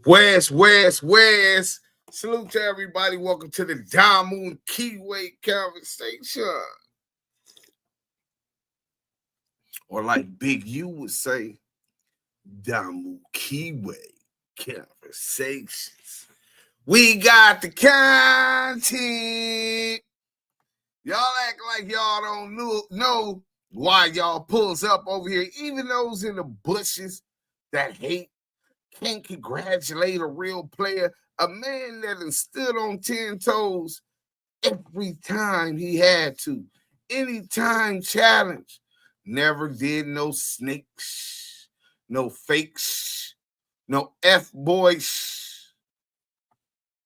West. Salute to everybody. Welcome to the Damu Kiwe Conversation. Or like Big U would say, Damu Kiwe Conversations. We got the content. Y'all act like y'all don't know why y'all pulls up over here. Even those in the bushes that hate can't congratulate a real player, a man that has stood on 10 toes every time he had to. Anytime challenge. Never did no snakes, no fakes, no F-boys.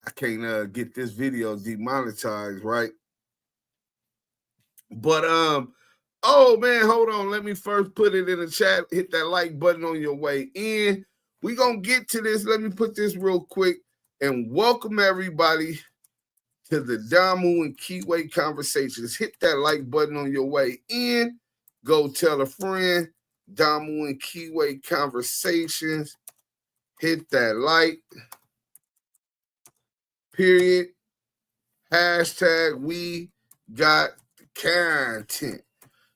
I can't get this video demonetized, right? But, oh, man, hold on. Let me first put it in the chat. Hit that like button on your way in. We're going to get to this. Let me put this real quick and welcome everybody to the Damu and Kiwe Conversations. Hit that like button on your way in. Go tell a friend. Damu and Kiwe Conversations. Hit that like. Period. Hashtag we got the content.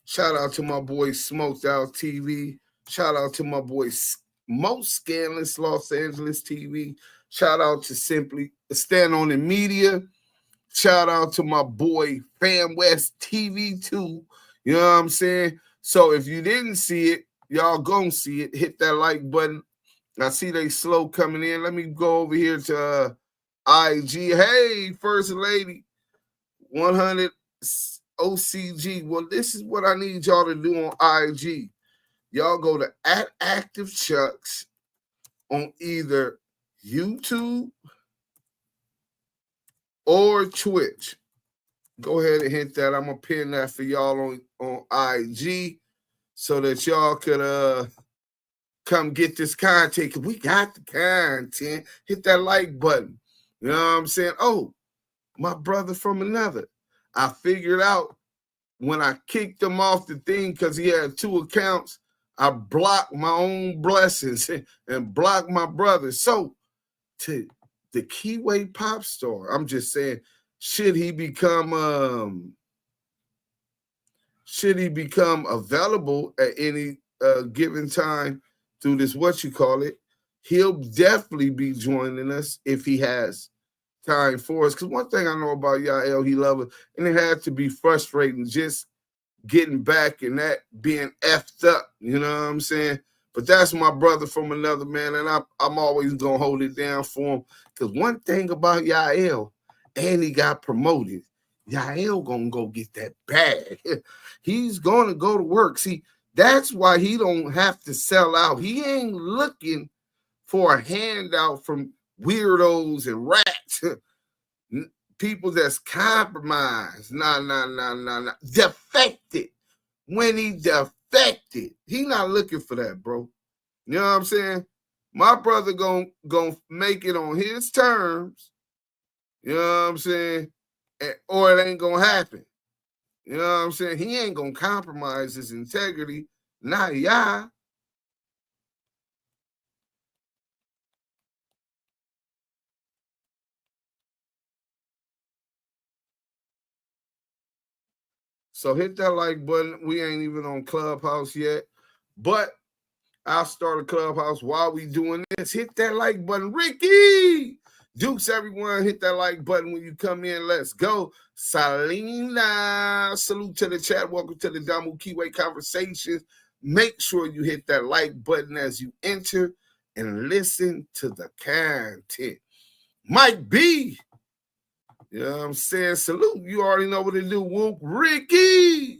Shout out to my boy Smoked Out TV. Shout out to my boy Most Scandalous Los Angeles TV. Shout out to Simply Stand On the Media. Shout out to my boy Fam West TV too. You know what I'm saying? So if you didn't see it, y'all gonna see it. Hit that like button. I see they slow coming in. Let me go over here to IG. Hey, First Lady, 100 OCG. Well, this is what I need y'all to do on IG. Y'all go to @ActiveChucks on either YouTube or Twitch. Go ahead and hit that. I'm going to pin that for y'all on IG so that y'all could come get this content. Because we got the content. Hit that like button. You know what I'm saying? Oh, my brother from another. I figured out when I kicked him off the thing because he had 2 accounts, I blocked my own blessings and blocked my brother. So to the Kiwe pop star, I'm just saying, should he become available at any given time through this, he'll definitely be joining us if he has time for us. Because one thing I know about Yael, he loves it, and it had to be frustrating just getting back and that being effed up, you know what I'm saying? But that's my brother from another, man, and I'm always going to hold it down for him. Because one thing about Yael, and he got promoted, Yael going to go get that bag. He's going to go to work. See, that's why he don't have to sell out. He ain't looking for a handout from weirdos and rats. People that's compromised. Nah. Defected. When he defected, he not looking for that, bro. You know what I'm saying? My brother gonna make it on his terms. You know what I'm saying? Or it ain't gonna happen. You know what I'm saying? He ain't gonna compromise his integrity. Not y'all. So hit that like button. We ain't even on Clubhouse yet, but I'll start a Clubhouse while we doing this. Hit that like button. Ricky! Dukes, everyone, hit that like button when you come in. Let's go. Salina, salute to the chat. Welcome to the Damu Kiwe Conversations. Make sure you hit that like button as you enter and listen to the content. Mike B. You know what I'm saying? Salute. You already know what to do. Whoop, Ricky.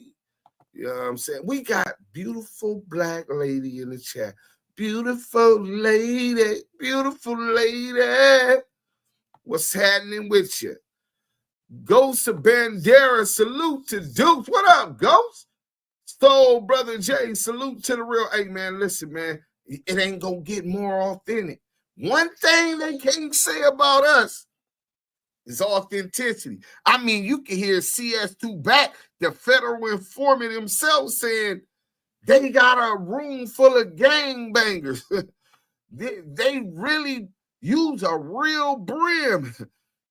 You know what I'm saying? We got beautiful black lady in the chat. Beautiful lady. Beautiful lady. What's happening with you? Ghost of Bandera. Salute to Dukes. What up, Ghost? Soul Brother Jay. Salute to the real. Hey, man, listen, man. It ain't going to get more authentic. One thing they can't say about us is authenticity. I mean, you can hear CS2 back, the federal informant himself, saying they got a room full of gangbangers. they really, You's a real brim.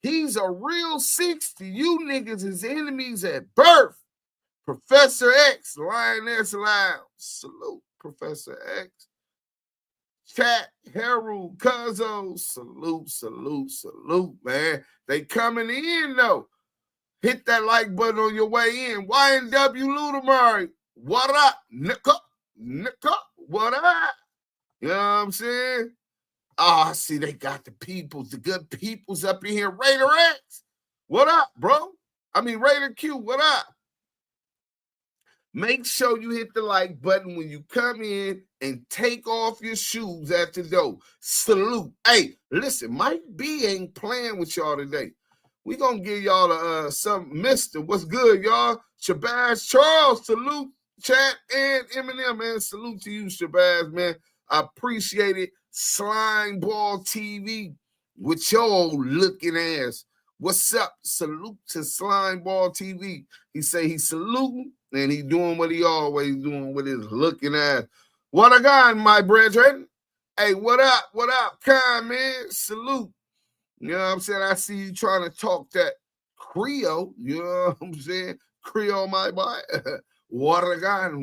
He's a real 60. You niggas is enemies at birth. Professor X, Lioness Lounge. Salute, Professor X. Chat, Harold, Cuzzo. Salute, salute, salute, man. They coming in, though. Hit that like button on your way in. YNW Ludamari. What up, Nicka? What up? You know what I'm saying? Oh, I see they got the peoples, the good peoples up in here. Raider X. What up, bro? I mean, Raider Q, what up? Make sure you hit the like button when you come in and take off your shoes at the door. Salute. Hey, listen, Mike B ain't playing with y'all today. We gonna give y'all some Mr. What's good, y'all? Shabazz Charles, salute, chat, and Eminem, man. Salute to you, Shabazz, man. I appreciate it. Slime Ball TV with y'all looking ass. What's up? Salute to Slime Ball TV. He say he's saluting and he doing what he always doing with his looking ass. What I got, my brethren? Hey, what up? What up, Kyle, man? Salute. You know what I'm saying? I see you trying to talk that Creole. You know what I'm saying? Creole, my boy. What I got,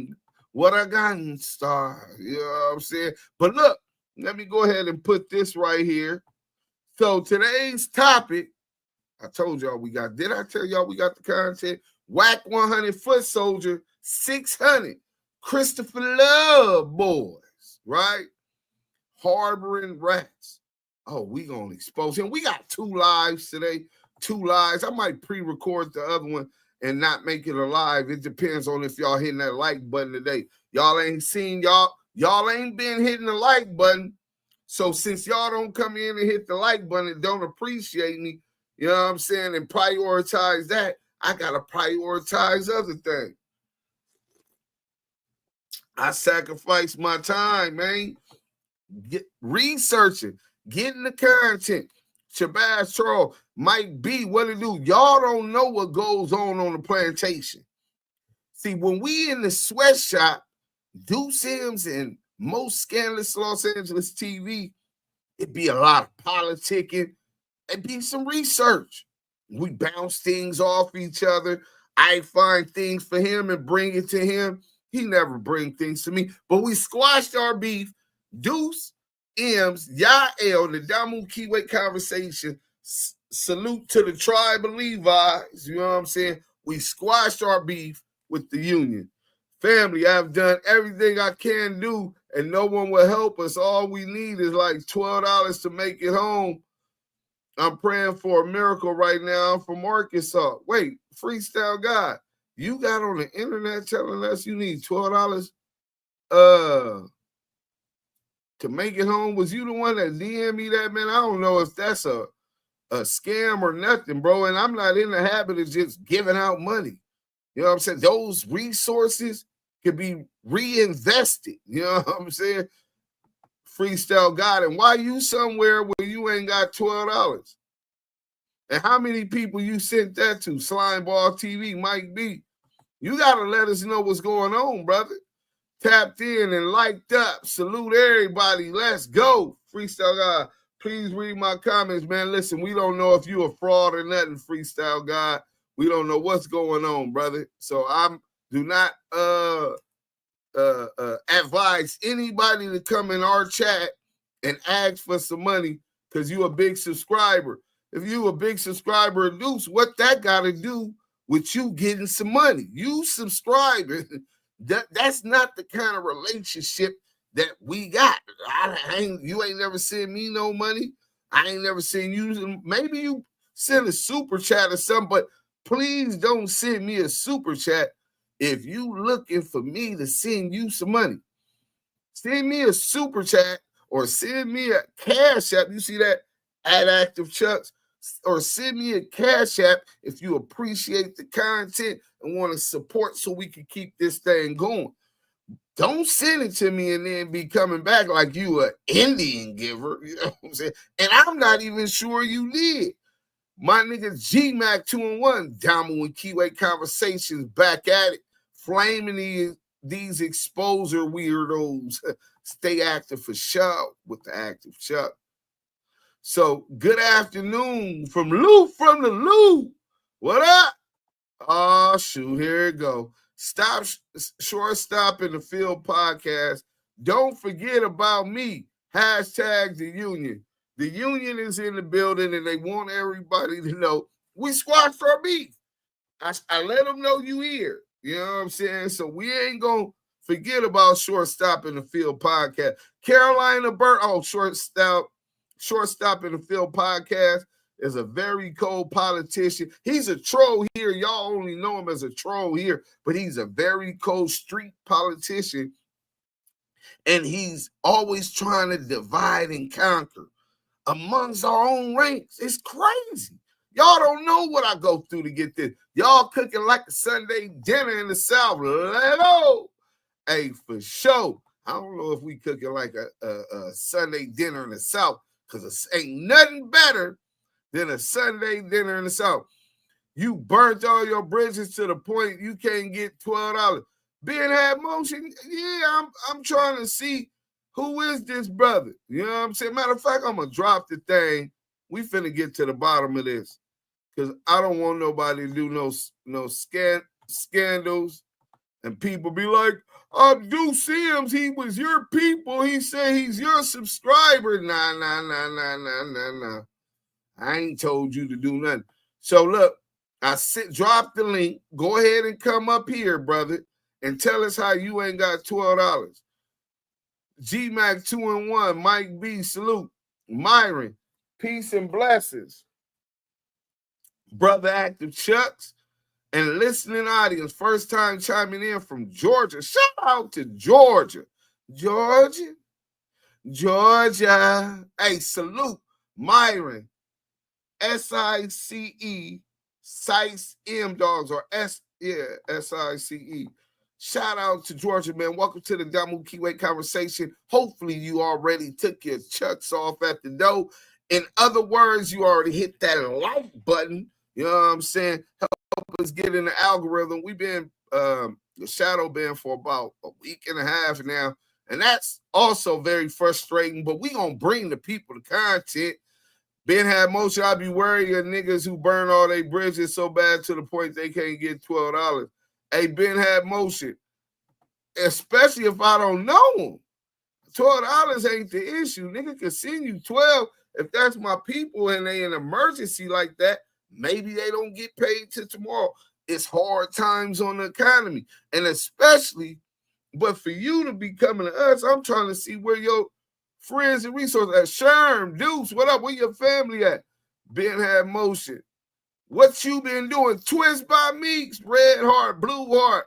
star. You know what I'm saying? But look, let me go ahead and put this right here. So today's topic, I told y'all did I tell y'all we got the content? WACK100 foot soldier, Sixhunnet, Christopher Love boys, right? Harboring rats. Oh, we gonna expose him. We got 2 lives today. 2 lives. I might pre-record the other one and not make it a live. It depends on if y'all hitting that like button today. Y'all ain't seen y'all ain't been hitting the like button. So since y'all don't come in and hit the like button and don't appreciate me, you know what I'm saying, and prioritize that, I gotta prioritize other things. I sacrifice my time, man. Researching, getting the content. Shabazz Charles, Mike B, what it do? Y'all don't know what goes on the plantation. See, when we in the sweatshop, Duse M's and most scandalous Los Angeles TV, it be a lot of politicking. It be some research. We bounce things off each other. I find things for him and bring it to him. He never bring things to me. But we squashed our beef. Duse M's, Yael, the Damu Kiwe Conversation. Salute to the tribe of Levi's. You know what I'm saying? We squashed our beef with the union. Family, I've done everything I can do, and no one will help us. All we need is like $12 to make it home. I'm praying for a miracle right now from Arkansas. Wait, Freestyle God, you got on the internet telling us you need $12 to make it home? Was you the one that DM'd me that, man? I don't know if that's a scam or nothing, bro. And I'm not in the habit of just giving out money. You know what I'm saying? Those resources could be reinvested. You know what I'm saying? Freestyle God. And why you somewhere where you ain't got $12? And how many people you sent that to? Slime Ball TV, Mike B. You got to let us know what's going on, brother. Tapped in and liked up. Salute everybody. Let's go. Freestyle God. Please read my comments, man. Listen, we don't know if you a fraud or nothing, Freestyle God. We don't know what's going on, brother. So do not advise anybody to come in our chat and ask for some money because you a big subscriber. If you a big subscriber, Deuce, what that got to do with you getting some money? You subscribing. That's not the kind of relationship that we got. You ain't never sent me no money. I ain't never seen you. Maybe you send a super chat or something, but please don't send me a super chat if you looking for me to send you some money. Send me a super chat or send me a cash app. You see that at Active Chucks? Or send me a cash app if you appreciate the content and want to support so we can keep this thing going. Don't send it to me and then be coming back like you an Indian giver. You know what I'm saying? And I'm not even sure you did. My nigga G-Mac 2-in-1, Damu Kiwe Conversations back at it. Flaming these exposer weirdos. Stay active for show with the Active Chuck. So good afternoon from Lou from the Lou. What up? Oh, shoot, here it go. Shortstop in the Field podcast. Don't forget about me. Hashtag the union. The union is in the building and they want everybody to know we squashed our beef. I let them know you here. You know what I'm saying? So we ain't going to forget about Shortstop in the Field podcast. Carolina Burt, Shortstop in the Field podcast is a very cold politician. He's a troll here. Y'all only know him as a troll here, but he's a very cold street politician. And he's always trying to divide and conquer amongst our own ranks. It's crazy. Y'all don't know what I go through to get this. Y'all cooking like a Sunday dinner in the South. Let-o. Hey, for sure. I don't know if we cooking like a Sunday dinner in the South, because it ain't nothing better than a Sunday dinner in the South. You burnt all your bridges to the point you can't get $12. Being had motion, yeah, I'm trying to see who is this brother. You know what I'm saying? Matter of fact, I'm gonna drop the thing. We finna get to the bottom of this, because I don't want nobody to do no scandals and people be like, Duse M, he was your people. He said he's your subscriber. Nah. I ain't told you to do nothing. So look, drop the link. Go ahead and come up here, brother, and tell us how you ain't got $12. G-Mac 2-in-1, Mike B, salute. Myron, peace and blessings. Brother Active Chucks and listening audience, first time chiming in from Georgia. Shout out to Georgia. Georgia. Hey, salute. Myron, S-I-C-E, Sice M Dogs, or S-I-C-E. Shout out to Georgia, man. Welcome to the Damu Kiwe Conversation. Hopefully you already took your chucks off at the door. In other words, you already hit that like button. You know what I'm saying? Help us get in the algorithm. We've been shadow banned for about a week and a half now, and that's also very frustrating, but we gonna bring the people the content. Ben had motion. I be worried of niggas who burn all their bridges so bad to the point they can't get $12. Hey, Ben had motion, especially if I don't know him. $12 ain't the issue. Nigga can send you 12 if that's my people and they in emergency like that. Maybe they don't get paid till tomorrow. It's hard times on the economy, and especially, but for you to be coming to us, I'm trying to see where your friends and resources at. Sherm, Deuce, what up? Where your family at? Ben had motion. What you been doing? Twist by Meeks, red heart, blue heart,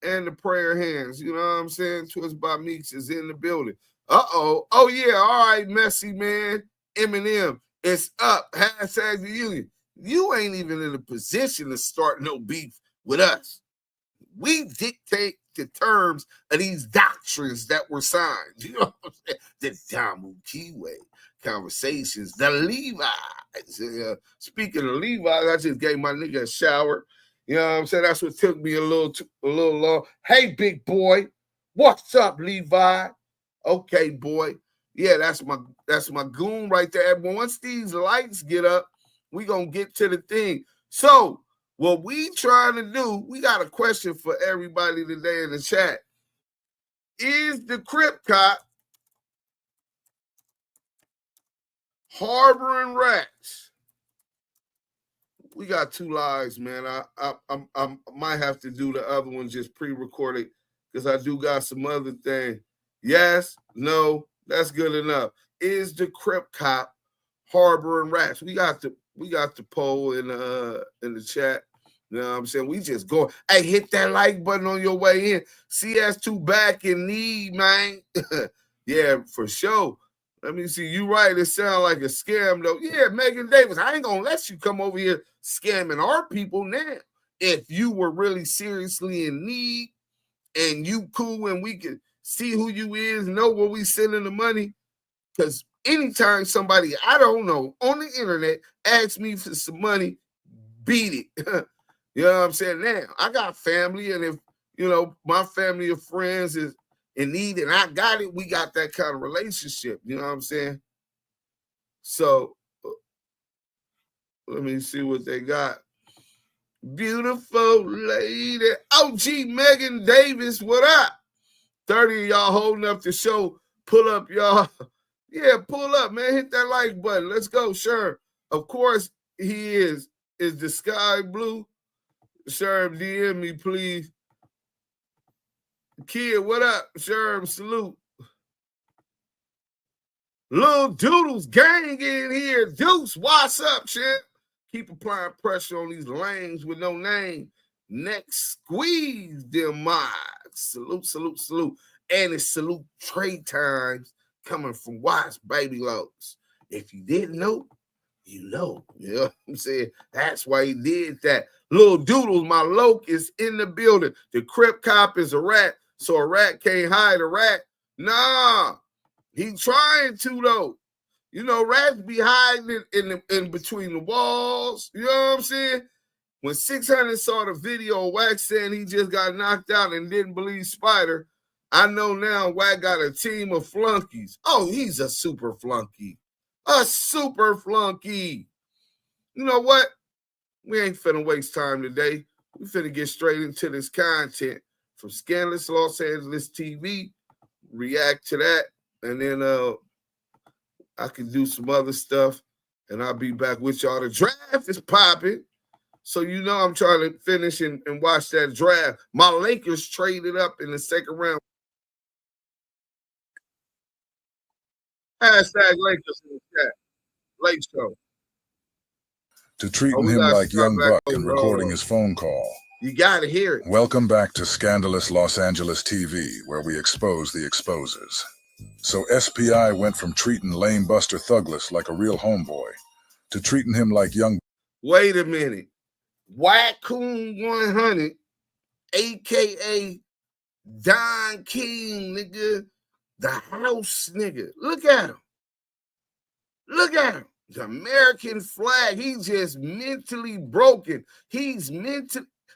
and the prayer hands. You know what I'm saying? Twist by Meeks is in the building. Uh-oh. Oh, yeah. All right, messy man. Eminem, it's up. Hashtag the union. You ain't even in a position to start no beef with us. We dictate the terms of these doctrines that were signed. You know what I'm saying? The Damu Kiwe Conversations, the Levi's. Speaking of Levi's, I just gave my nigga a shower. You know what I'm saying? That's what took me a little long. Hey, big boy. What's up, Levi? Okay, boy. Yeah, that's my goon right there. But once these lights get up, we gonna get to the thing. So what we trying to do, we got a question for everybody today in the chat. Is the Crip Cop harboring rats? We got two lives, man. I might have to do the other one just pre-recorded because I do got some other thing. Yes, no, that's good enough. Is the Crip Cop harboring rats? We got the poll in the chat. You know what I'm saying? We just go. Hey, hit that like button on your way in. CS2 back in need, man. Yeah, for sure. Let me see. You right. It sounds like a scam, though. Yeah, Megan Davis. I ain't going to let you come over here scamming our people now. If you were really seriously in need and you cool and we can see who you is, know where we sending the money. Because anytime somebody I don't know on the internet asks me for some money, beat it. You know what I'm saying? Now, I got family, and if, you know, my family of friends is in need and I got it, we got that kind of relationship. You know what I'm saying? So let me see what they got. Beautiful lady. OG Megan Davis, what up? 30 of y'all holding up the show. Pull up, y'all. Yeah, pull up, man. Hit that like button. Let's go, sure. Of course, he is. Is the sky blue? Sherm, DM me, please. Kid, what up? Sherm, salute. Lil Doodles gang in here. Deuce, what's up, shit? Keep applying pressure on these lanes with no name. Next, squeeze them mics. Salute, salute, salute. And it's salute trade times coming from Watts Baby Lows. If you didn't know, you know. You know what I'm saying? That's why he did that. Lil Doodles, my loc, is in the building. The Crip Cop is a rat, so a rat can't hide a rat. Nah, he trying to, though. You know, rats be hiding in between the walls. You know what I'm saying? When Sixhunnet saw the video of WACK saying he just got knocked out and didn't believe Spider, I know now WACK got a team of flunkies. Oh, he's a super flunky. A super flunky. You know what? We ain't finna waste time today. We finna get straight into this content from Scandalous Los Angeles TV. React to that. And then I can do some other stuff, and I'll be back with y'all. The draft is popping, so you know I'm trying to finish and watch that draft. My Lakers traded up in the second round. Hashtag Lakers in the chat. Lake Show. To treating him like Young Buck and recording his phone call. You got to hear it. Welcome back to Scandalous Los Angeles TV, where we expose the exposers. So SPI went from treating lame Buster Thuglis like a real homeboy to treating him like Young. Wait a minute. WACK100, a.k.a. Don King, nigga. The house, nigga. Look at him. Look at him. The American flag. He's just mentally broken. He's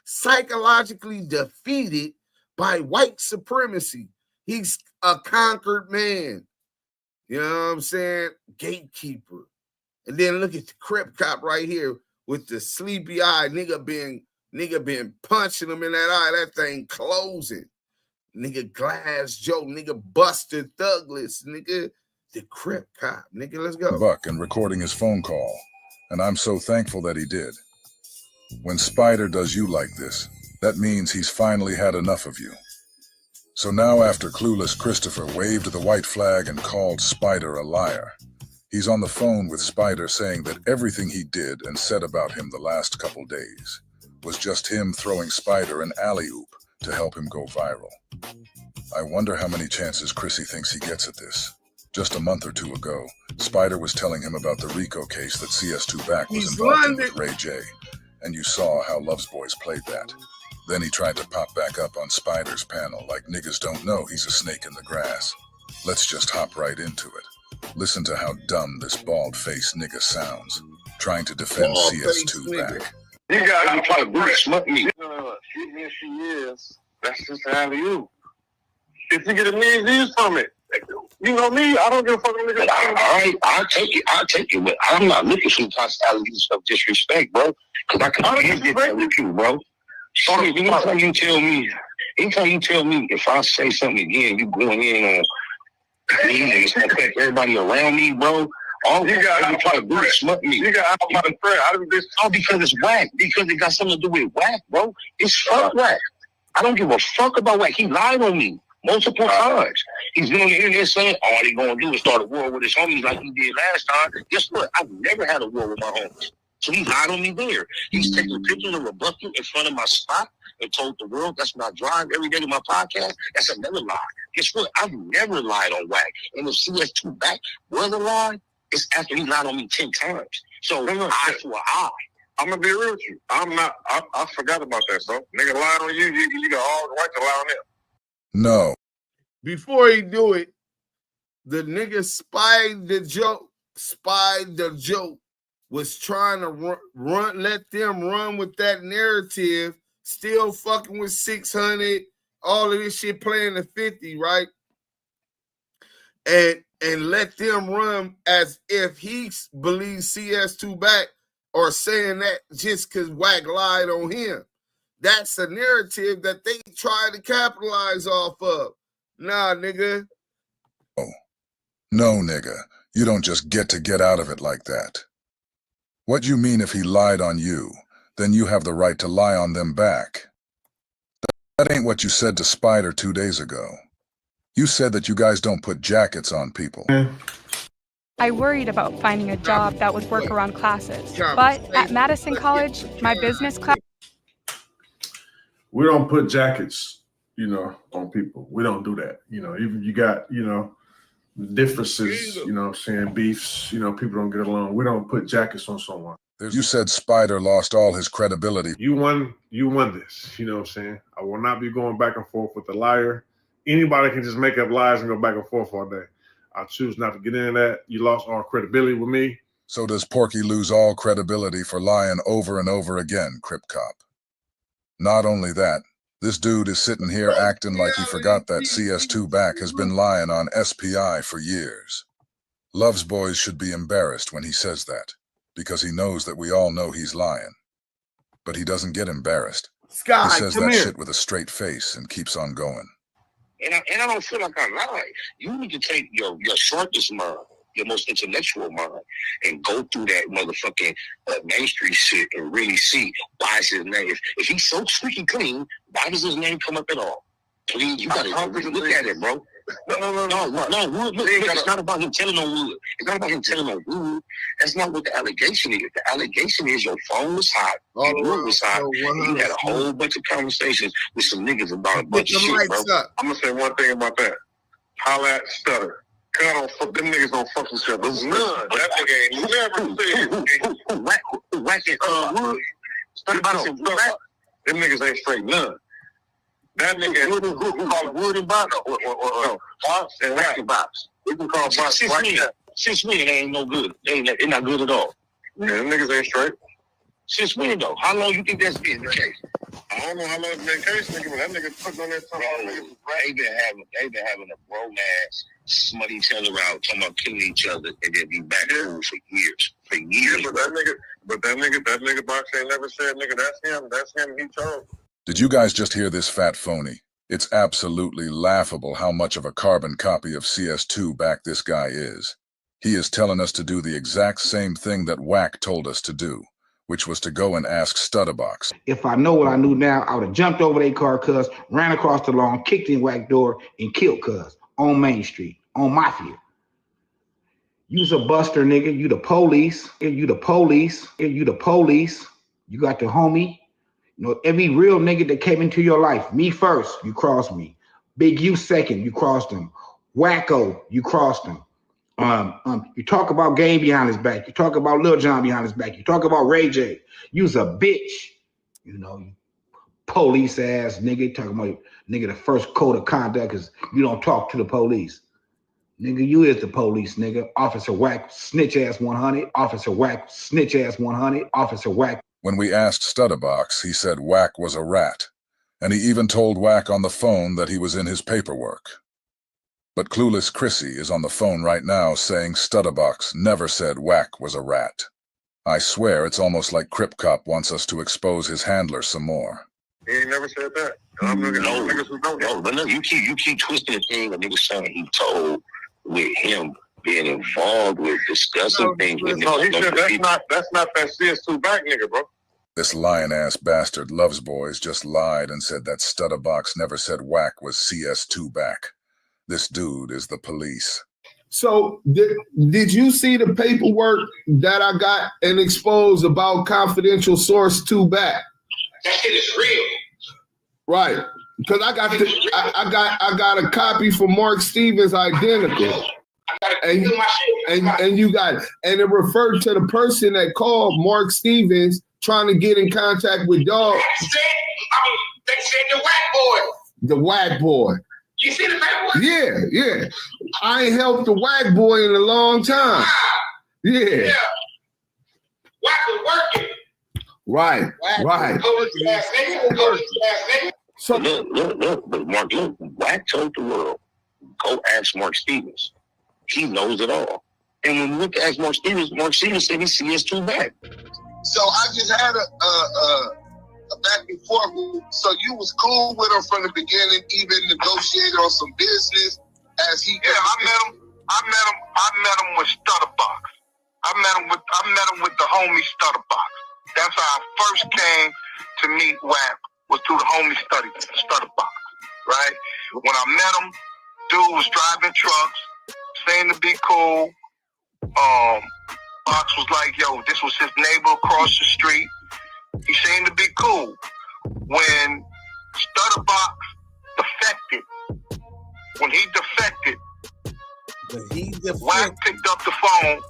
psychologically defeated by white supremacy. He's a conquered man. You know what I'm saying? Gatekeeper. And then look at the Crip Cop right here with the sleepy eye. Nigga been punching him in that eye. That thing closing. Nigga Glass Joe. Nigga Buster Thuglis. Nigga the Crip Cop. Nigga, let's go. Buck and recording his phone call. And I'm so thankful that he did. When Spider does you like this, that means he's finally had enough of you. So now after clueless Christopher waved the white flag and called Spider a liar, he's on the phone with Spider saying that everything he did and said about him the last couple days was just him throwing Spider an alley-oop to help him go viral. I wonder how many chances Chrissy thinks he gets at this. Just a month or two ago, Spider was telling him about the RICO case that CS2 Back was involved in with Ray J, and you saw how Love's Boys played that. Then he tried to pop back up on Spider's panel like niggas don't know he's a snake in the grass. Let's just hop right into it. Listen to how dumb this bald-faced nigga sounds, trying to defend CS2 Back. You guys are trying to grease smut me. Yes, she is. That's just how you. If you get a million views from it, you know me, I don't give a fuck. All right, I'll take it, but I'm not looking for hostilities of disrespect, bro. Because I can't get that with you, bro. Shit, anytime you tell me if I say something again, you going in on me and it's gonna affect everybody around me, bro. All you guys are trying to do is smut me. You got my friend. How do this? Oh, because it's whack. Because it got something to do with whack, bro. It's fuck whack. I don't give a fuck about whack. He lied on me multiple times. He's been on the internet saying all he gonna do is start a war with his homies like he did last time. Guess what? I've never had a war with my homies. So he lied on me there. He's taking pictures of a bucket in front of my spot and told the world that's when I drive every day to my podcast. That's another lie. Guess what? I've never lied on WACK. And if CS2 Back was a lie, it's after he lied on me 10 times. So eye for an eye. I'm gonna be real with you. I forgot about that, bro. Nigga lied on you, you got all the right to lie on him. No. Before he do it, the nigga spied the joke, was trying to let them run with that narrative, still fucking with 600, all of this shit playing the 50, right? And and let them run as if he believes CS2 back or saying that just because WACK lied on him. That's a narrative that they try to capitalize off of. Nah, nigga. Oh, no, nigga. You don't just get out of it like that. What you mean if he lied on you, then you have the right to lie on them back. That ain't what you said to Spider 2 days ago. You said that you guys don't put jackets on people. I worried about finding a job that would work around classes. But at Madison College, my business class... We don't put jackets, on people. We don't do that. Even you got, differences, beefs, people don't get along. We don't put jackets on someone. You said Spider lost all his credibility. You won this, I will not be going back and forth with a liar. Anybody can just make up lies and go back and forth all day. I choose not to get into that. You lost all credibility with me. So does Porky lose all credibility for lying over and over again, Crip Cop? Not only that, this dude is sitting here acting like he forgot that CS2 back has been lying on SPI for years. Love's Boys should be embarrassed when he says that, because he knows that we all know he's lying. But he doesn't get embarrassed. Sky, he says that shit with a straight face and keeps on going. And I don't feel like I lie. You need to take your sharpest mind, your most intellectual mind, and go through that motherfucking Main Street shit and really see why is his name. If he's so freaking clean, why does his name come up at all? Please, you gotta really look at it, bro. No, Wood, look, it's not about him telling on Wood. It's not about him telling on Wood. That's not what the allegation is. The allegation is your phone was hot, your Wood was hot, and you had a whole bunch of conversations with some niggas about a bunch of shit, bro. I'm gonna say one thing about that. Holla at Stutter. God, them niggas don't fuck with each other. None. That nigga ain't never said. Whack it, Wood. Them niggas ain't straight none. That nigga, who call it Wood and Box or Box and Wacky Box. We can call Box right now. 6 million ain't no good. They not good at all. Yeah, them niggas ain't straight. 6 million though. How long you think that's been the case? I don't know how long it's been the case, nigga, but that nigga put on that time. They been having a bro ass smut each other out, talking about killing each other, and then be back cool for years. For years. Yeah, but that nigga Box ain't never said, nigga, that's him, he told. Did you guys just hear this fat phony? It's absolutely laughable how much of a carbon copy of CS2 back this guy is. He is telling us to do the exact same thing that WACK told us to do, which was to go and ask Stutterbox. If I know what I knew now, I would have jumped over their car, cuz, ran across the lawn, kicked in WACK door, and killed cuz on Main Street, on Mafia. You's a buster, nigga. You the police. You the police. You the police. You got the homie. Every real nigga that came into your life, me first, you crossed me. Big U second, you crossed him. Wacko, you crossed him. You talk about Game behind his back. You talk about Lil John behind his back. You talk about Ray J. You's a bitch. You police ass nigga. Talking about nigga, the first code of conduct is you don't talk to the police. Nigga, you is the police, nigga. Officer WACK, snitch ass 100. Officer WACK, snitch ass 100. Officer WACK. When we asked Stutterbox, he said WACK was a rat, and he even told WACK on the phone that he was in his paperwork. But Clueless Chrissy is on the phone right now saying Stutterbox never said WACK was a rat. I swear it's almost like Crip Cop wants us to expose his handler some more. He ain't never said that. I'm looking at niggas who know that. But no, you keep twisting the thing. A nigga saying he told with him being involved with discussing things with no, he said that's not that CS2 back nigga, bro. This lion-ass bastard Loves Boys just lied and said that Stutterbox never said WACK was CS2 back. This dude is the police. So did you see the paperwork that I got and exposed about confidential source 2 back? That shit is real. Right. Because I got a copy from Mark Stevens identical. And you got it. And it referred to the person that called Mark Stevens trying to get in contact with Dog. They said the WACK boy. The WACK boy. You see the WACK boy? Yeah. I ain't helped the WACK boy in a long time. Yeah. WACK was working. Right. So look, but Mark, WACK told the world, go ask Mark Stevens. He knows it all. And when we look at Mark Stevens said he sees too bad. So I just had a back and forth. So you was cool with him from the beginning, even negotiated on some business as he. Yeah, I met him with Stutterbox. I met him with the homie Stutterbox. That's how I first came to meet WACK, was through the homie Stutterbox, right? When I met him, dude was driving trucks, seemed to be cool. Box was like, yo, this was his neighbor across the street. He seemed to be cool. When Stutterbox defected, WACK picked up the phone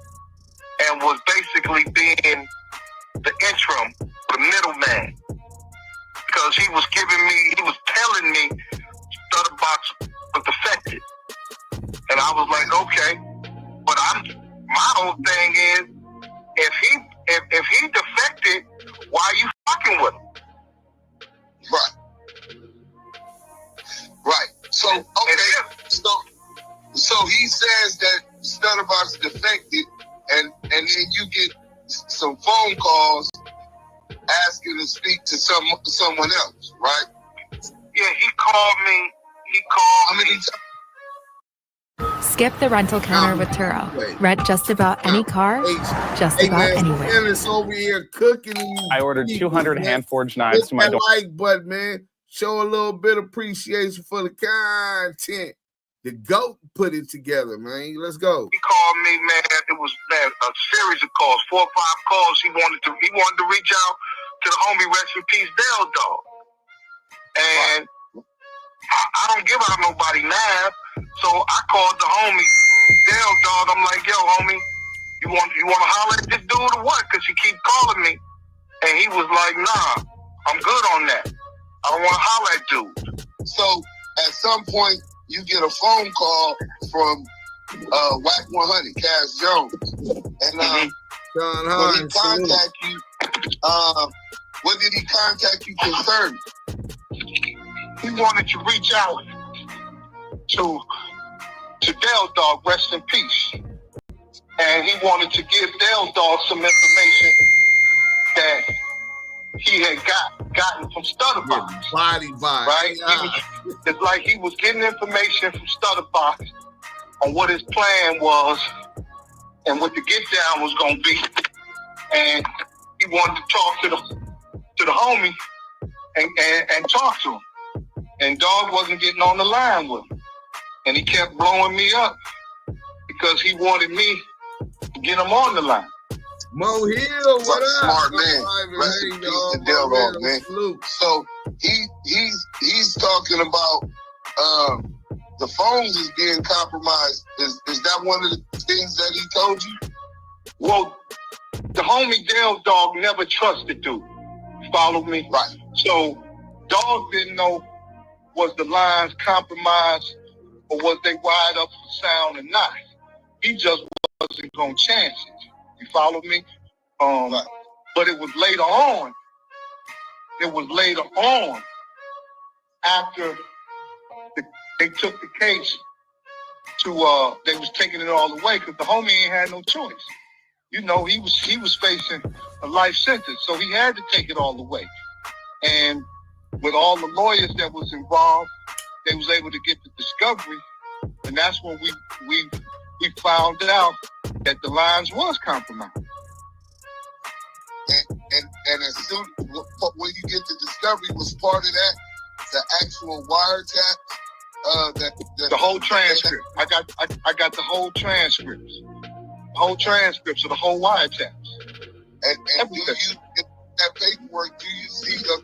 and was basically being the interim, the middleman. Because he was telling me Stutterbox was defected. And I was like, okay. But my whole thing is, if he defected, why are you fucking with him? Right. So, okay. So he says that Stutterbox defected, and then you get some phone calls asking to speak to someone else, right? Yeah, he called me. How many times? Skip the rental counter with Turo. Rent just about any car, just about anywhere. Dennis over here cooking. I ordered 200 hand-forged knives to my door. Like button, man. Show a little bit of appreciation for the content. The GOAT put it together, man. Let's go. He called me, man. It was, man, a series of calls, 4 or 5 calls. He wanted to reach out to the homie, rest in peace, Dale Dog. And I don't give out nobody nav. So I called the homie, Dale Dog. I'm like, yo, homie, you want to holler at this dude or what? Because he keep calling me. And he was like, nah, I'm good on that. I don't want to holler at dude. So at some point, you get a phone call from WACK100, Cass Jones. And when he contact you, what did he contact you concerning? He wanted to reach out to Dale Dog, rest in peace. And he wanted to give Dale Dog some information that he had gotten from Stutterbox. Yeah, body vibe. Right? It's like he was getting information from Stutterbox on what his plan was and what the get down was gonna be. And he wanted to talk to the homie and talk to him. And Dog wasn't getting on the line with him. And he kept blowing me up because he wanted me to get him on the line. Mo Hill, what up? Smart man. Rest in peace to Dale Dog, man. So he's talking about the phones is being compromised. Is that one of the things that he told you? Well, the homie Dale Dog never trusted dude. Follow me? Right. So Dog didn't know was the lines compromised or was they wired up for sound or not. He just wasn't gonna chance it. You follow me? Right. But it was later on. After they took the case to they was taking it all away because the homie ain't had no choice. You know, he was facing a life sentence, so he had to take it all away. And with all the lawyers that was involved, they was able to get the discovery, and that's when we found out that the lines was compromised. And as soon when you get the discovery, was part of that the actual wiretap? The whole transcript. I got the whole transcripts. The whole transcripts of the whole wiretaps. And do you, in that paperwork, do you see a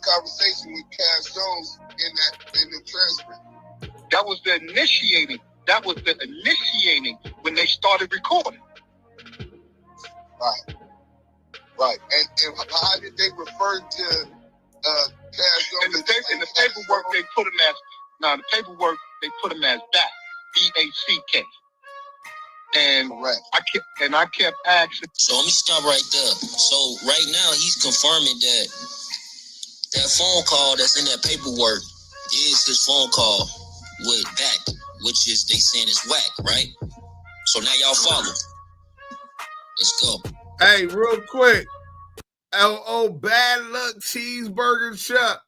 conversation with Cass Jones in the transcript? That was the initiating. When they started recording. Right. And how did they refer to Cass Jones? In the paperwork they put him as back. BACK. And correct. I kept asking. So let me stop right there. So right now he's confirming that phone call that's in that paperwork is his phone call with WACK, which is they saying it's WACK, right? So now y'all follow. Let's go. Hey, real quick. Bad Luck Cheeseburger Chuck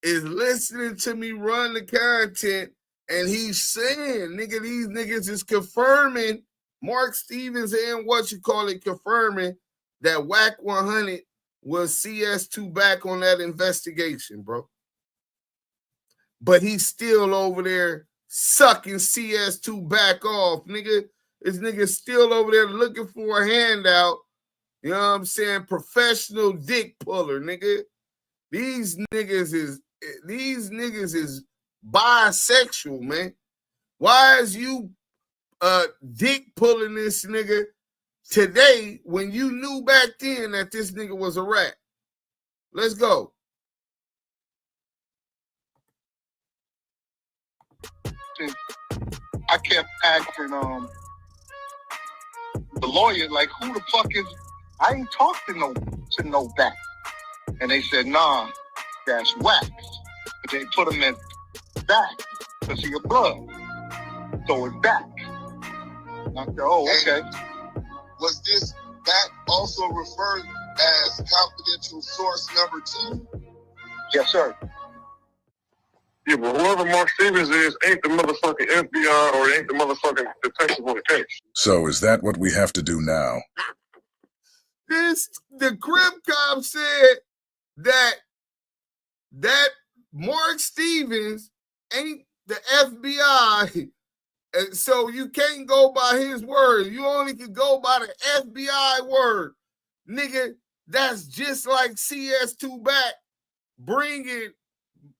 is listening to me run the content, and he's saying, nigga, these niggas is confirming, Mark Stevens and confirming that WACK100 was CS2 back on that investigation, bro. But he's still over there sucking CS2 back off, nigga. This nigga's still over there looking for a handout. You know what I'm saying? Professional dick puller, nigga. These niggas is bisexual, man. Why is you dick pulling this nigga today when you knew back then that this nigga was a rat? Let's go. I kept asking the lawyer, like, who the fuck is? I ain't talked to no back. And they said, nah, that's wax. But they put him in back because of your blood. So it's back. And I said, oh, okay. And was this back also referred as confidential source number 2? Yes, sir. Yeah, but whoever Mark Stevens is ain't the motherfucking FBI or ain't the motherfucking detective on the case. So is that what we have to do now? The crib cop said that Mark Stevens ain't the FBI, and so you can't go by his word. You only can go by the FBI word, nigga. That's just like CS2 back bringing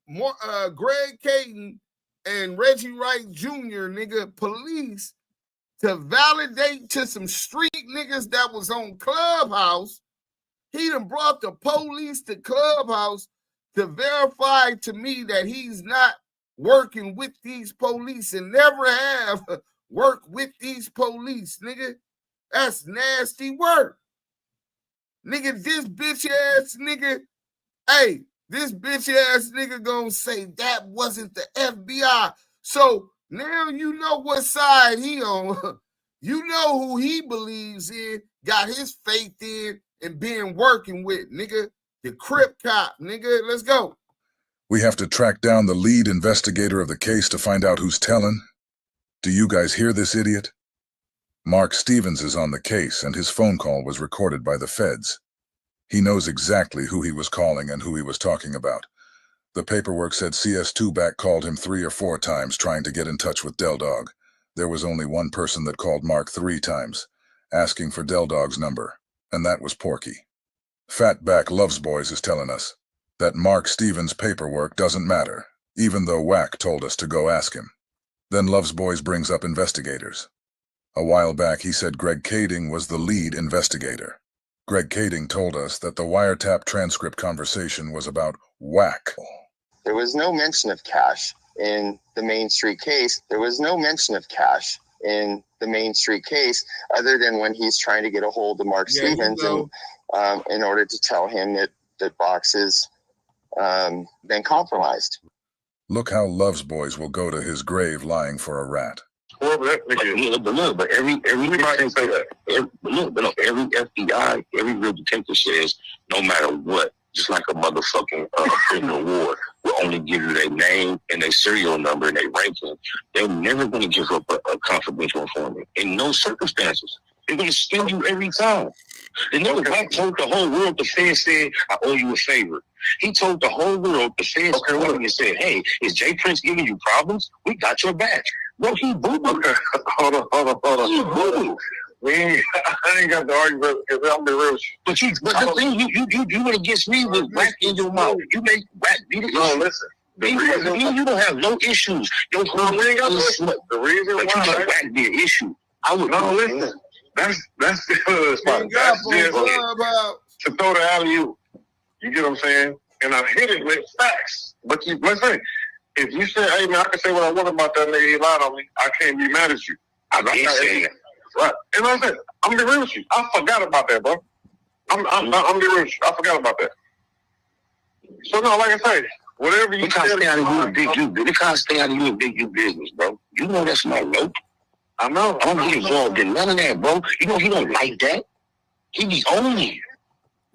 more Greg Caden and Reggie Wright Jr. nigga police to validate to some street niggas that was on Clubhouse. He done brought the police to Clubhouse to verify to me that he's not working with these police and never have worked with these police, nigga. That's nasty work. Nigga, this bitch ass nigga, this bitch ass nigga gonna say that wasn't the FBI. So now you know what side he on. You know who he believes in, got his faith in, and been working with, nigga. The Crip cop, nigga. Let's go. We have to track down the lead investigator of the case to find out who's telling. Do you guys hear this idiot? Mark Stevens is on the case, and his phone call was recorded by the feds. He knows exactly who he was calling and who he was talking about. The paperwork said CS2 back called him 3 or 4 times trying to get in touch with Del Dog. There was only one person that called Mark 3 times, asking for Del Dog's number, and that was Porky. Fatback Loves Boys is telling us that Mark Stevens' paperwork doesn't matter, even though WACK told us to go ask him. Then Loves Boys brings up investigators. A while back he said Greg Kading was the lead investigator. Greg Kading told us that the wiretap transcript conversation was about WACK. There was no mention of cash in the Main Street case. There was no mention of cash in the Main Street case other than when he's trying to get a hold of Mark Stevens and in order to tell him that Box has been compromised. Look how Loves Boys will go to his grave lying for a rat. Well, but every FBI, every real detective says, no matter what, just like a motherfucking criminal award, will only give you their name and their serial number and their ranking. They're never going to give up a confidential informant in no circumstances. They're going to steal you every time. The nigga Black told the whole world, the Fed said, I owe you a favor. He told the whole world, the Feds called him and said, hey, is Jay Prince giving you problems? We got your back. Bro, he boo-boo. Hold on. He boo-boo. I ain't got to argue with because I'm the real shit. But the thing, you went against me with WACK in your mouth. You make WACK be the issue. No, listen. You don't have no issues. The reason why you let WACK be an issue. I would listen. That's the hood spot. That's just to throw the alley-oop. You get what I'm saying? And I hit it with facts. But let's say, if you say, hey man, I can say what I want about that nigga, he lied on me, I can't be mad at you. I'm not saying that. Right. And like I said, I'm gonna be real with you. I forgot about that, bro. I'm gonna be real with you. I forgot about that. So no, like I say, Whatever you can't stay out of you in big you. They can't stay out of you in big you business, bro. You know that's not low. I know. I don't get involved in none of that, bro. You know he don't like that. He be on me.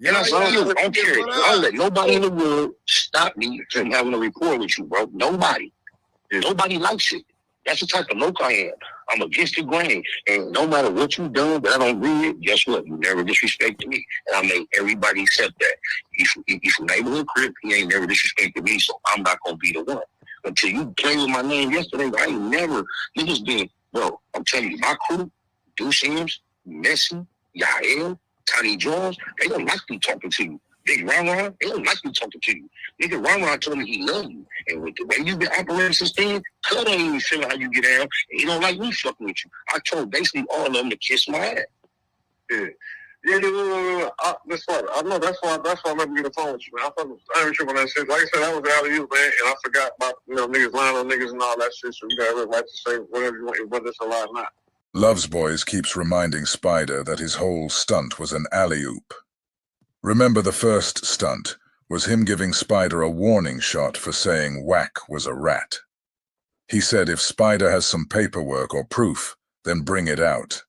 And I still don't care. I don't let nobody in the world stop me from having a rapport with you, bro. Nobody. Nobody likes it. That's the type of local I am. I'm against the grain. And no matter what you've done that I don't agree with, guess what? You never disrespected me. And I make everybody accept that. He's from neighborhood crib. He ain't never disrespected me, so I'm not going to be the one. Until you played with my name yesterday, I ain't never. Niggas been, bro, I'm telling you, my crew, Duse M, Messi, Yael, Tiny Jones, they don't like me talking to you. Big Ron, they don't like me talking to you. Nigga, Ron told me he loved you. And with the way you've been operating since then, Cut ain't even feeling how you get down. And he don't like me fucking with you. I told basically all of them to kiss my ass. Yeah. That's why I know. That's why I'm never get a phone with you, man. I ain't sure when that shit. Like I said, that was out of you, man. And I forgot about niggas lying on niggas and all that shit. So you got every right to say whatever you want, whether it's a lie or not. Loves Boys keeps reminding Spider that his whole stunt was an alley-oop. Remember, the first stunt was him giving Spider a warning shot for saying WACK was a rat. He said if Spider has some paperwork or proof, then bring it out.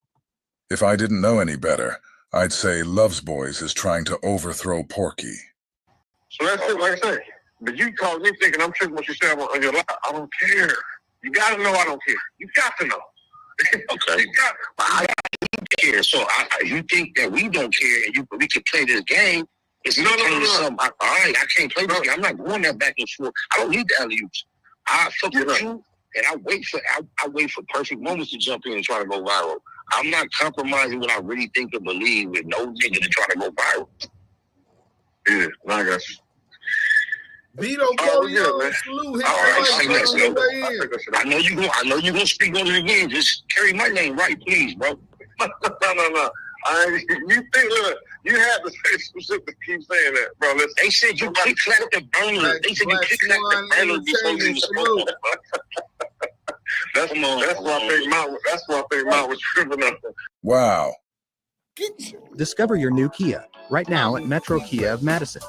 If I didn't know any better, I'd say Loves Boys is trying to overthrow Porky. So that's it, like I say. But you called me thinking I'm tripping what you said on your life. I don't care. You gotta know I don't care. You got to know. Okay. I care. So you think that we don't care and we can play this game? It's no. All right, I can't play this game. I'm not going there back and forth. I don't need the alley-oops. I fuck with you, and I wait for perfect moments to jump in and try to go viral. I'm not compromising what I really think or believe with no nigga to try to go viral. Yeah, I got you. Vito, salute. I know you gonna speak on it again. Just carry my name right, please, bro. No. You think you have to say specific keep saying that, bro. Listen, they said you click-clack the burner. They said you click-clack the burner before you spoke. That's why I think Mount was tripping up. Wow. Discover your new Kia right now at Metro Kia of Madison.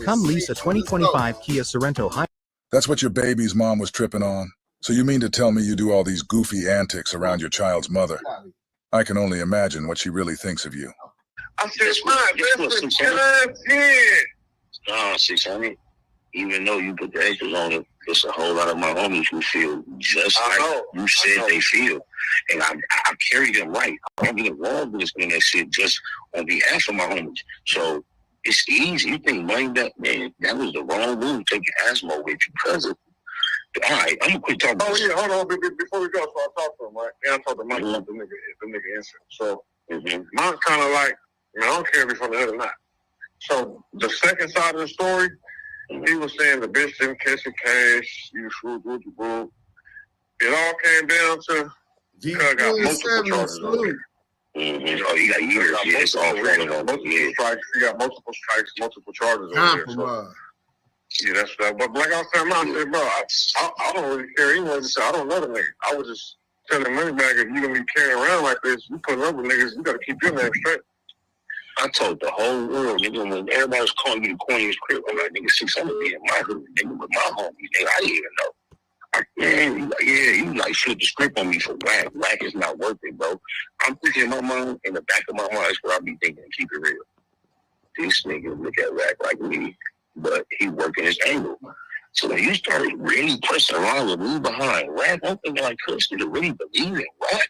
Come lease a 2025 Kia Sorento Hybrid. That's what your baby's mom was tripping on? So you mean to tell me you do all these goofy antics around your child's mother? I can only imagine what she really thinks of you. I said, Sixhunnet. Even though you put the extras on it, it's a whole lot of my homies who feel just like you said they feel. And I carry them right. I don't get involved with that shit just on behalf of my homies. So it's easy. You think money that, man, that was the wrong move, taking asthma with you, cousin. All right, I'm gonna quit talking. Oh yeah, hold on. Before we go, so I talked to him, right? And I talked to Mike about the nigga incident. So mine's kind of like, I don't care if he's from the hood or not. So the second side of the story, he was saying the bitch didn't catch the cash. You swoop. It all came down to Cuz got multiple charges. Oh, he got years. Yeah, it's all strikes. He got multiple strikes, multiple charges over there. So. Yeah, that's that. But like I was telling him, I said, bro, I don't really care. He wanted to say, I don't know the nigga. I was just telling money back, if you're going to be carrying around like this, you putting up with niggas, you got to keep your name straight. I told the whole world, nigga, when everybody was calling me the corniest crib, I'm like, nigga, Sixhunnet be in my hood, nigga, with my homies, nigga, I didn't even know. You like flip the script on me for WACK. WACK is not worth it, bro. I'm thinking in my mind, in the back of my mind, that's what I be thinking, keep it real. This nigga look at WACK like me, but he working his angle. So when you started really pressing around with me behind WACK, I'm thinking like, Chris, to really believe in WACK?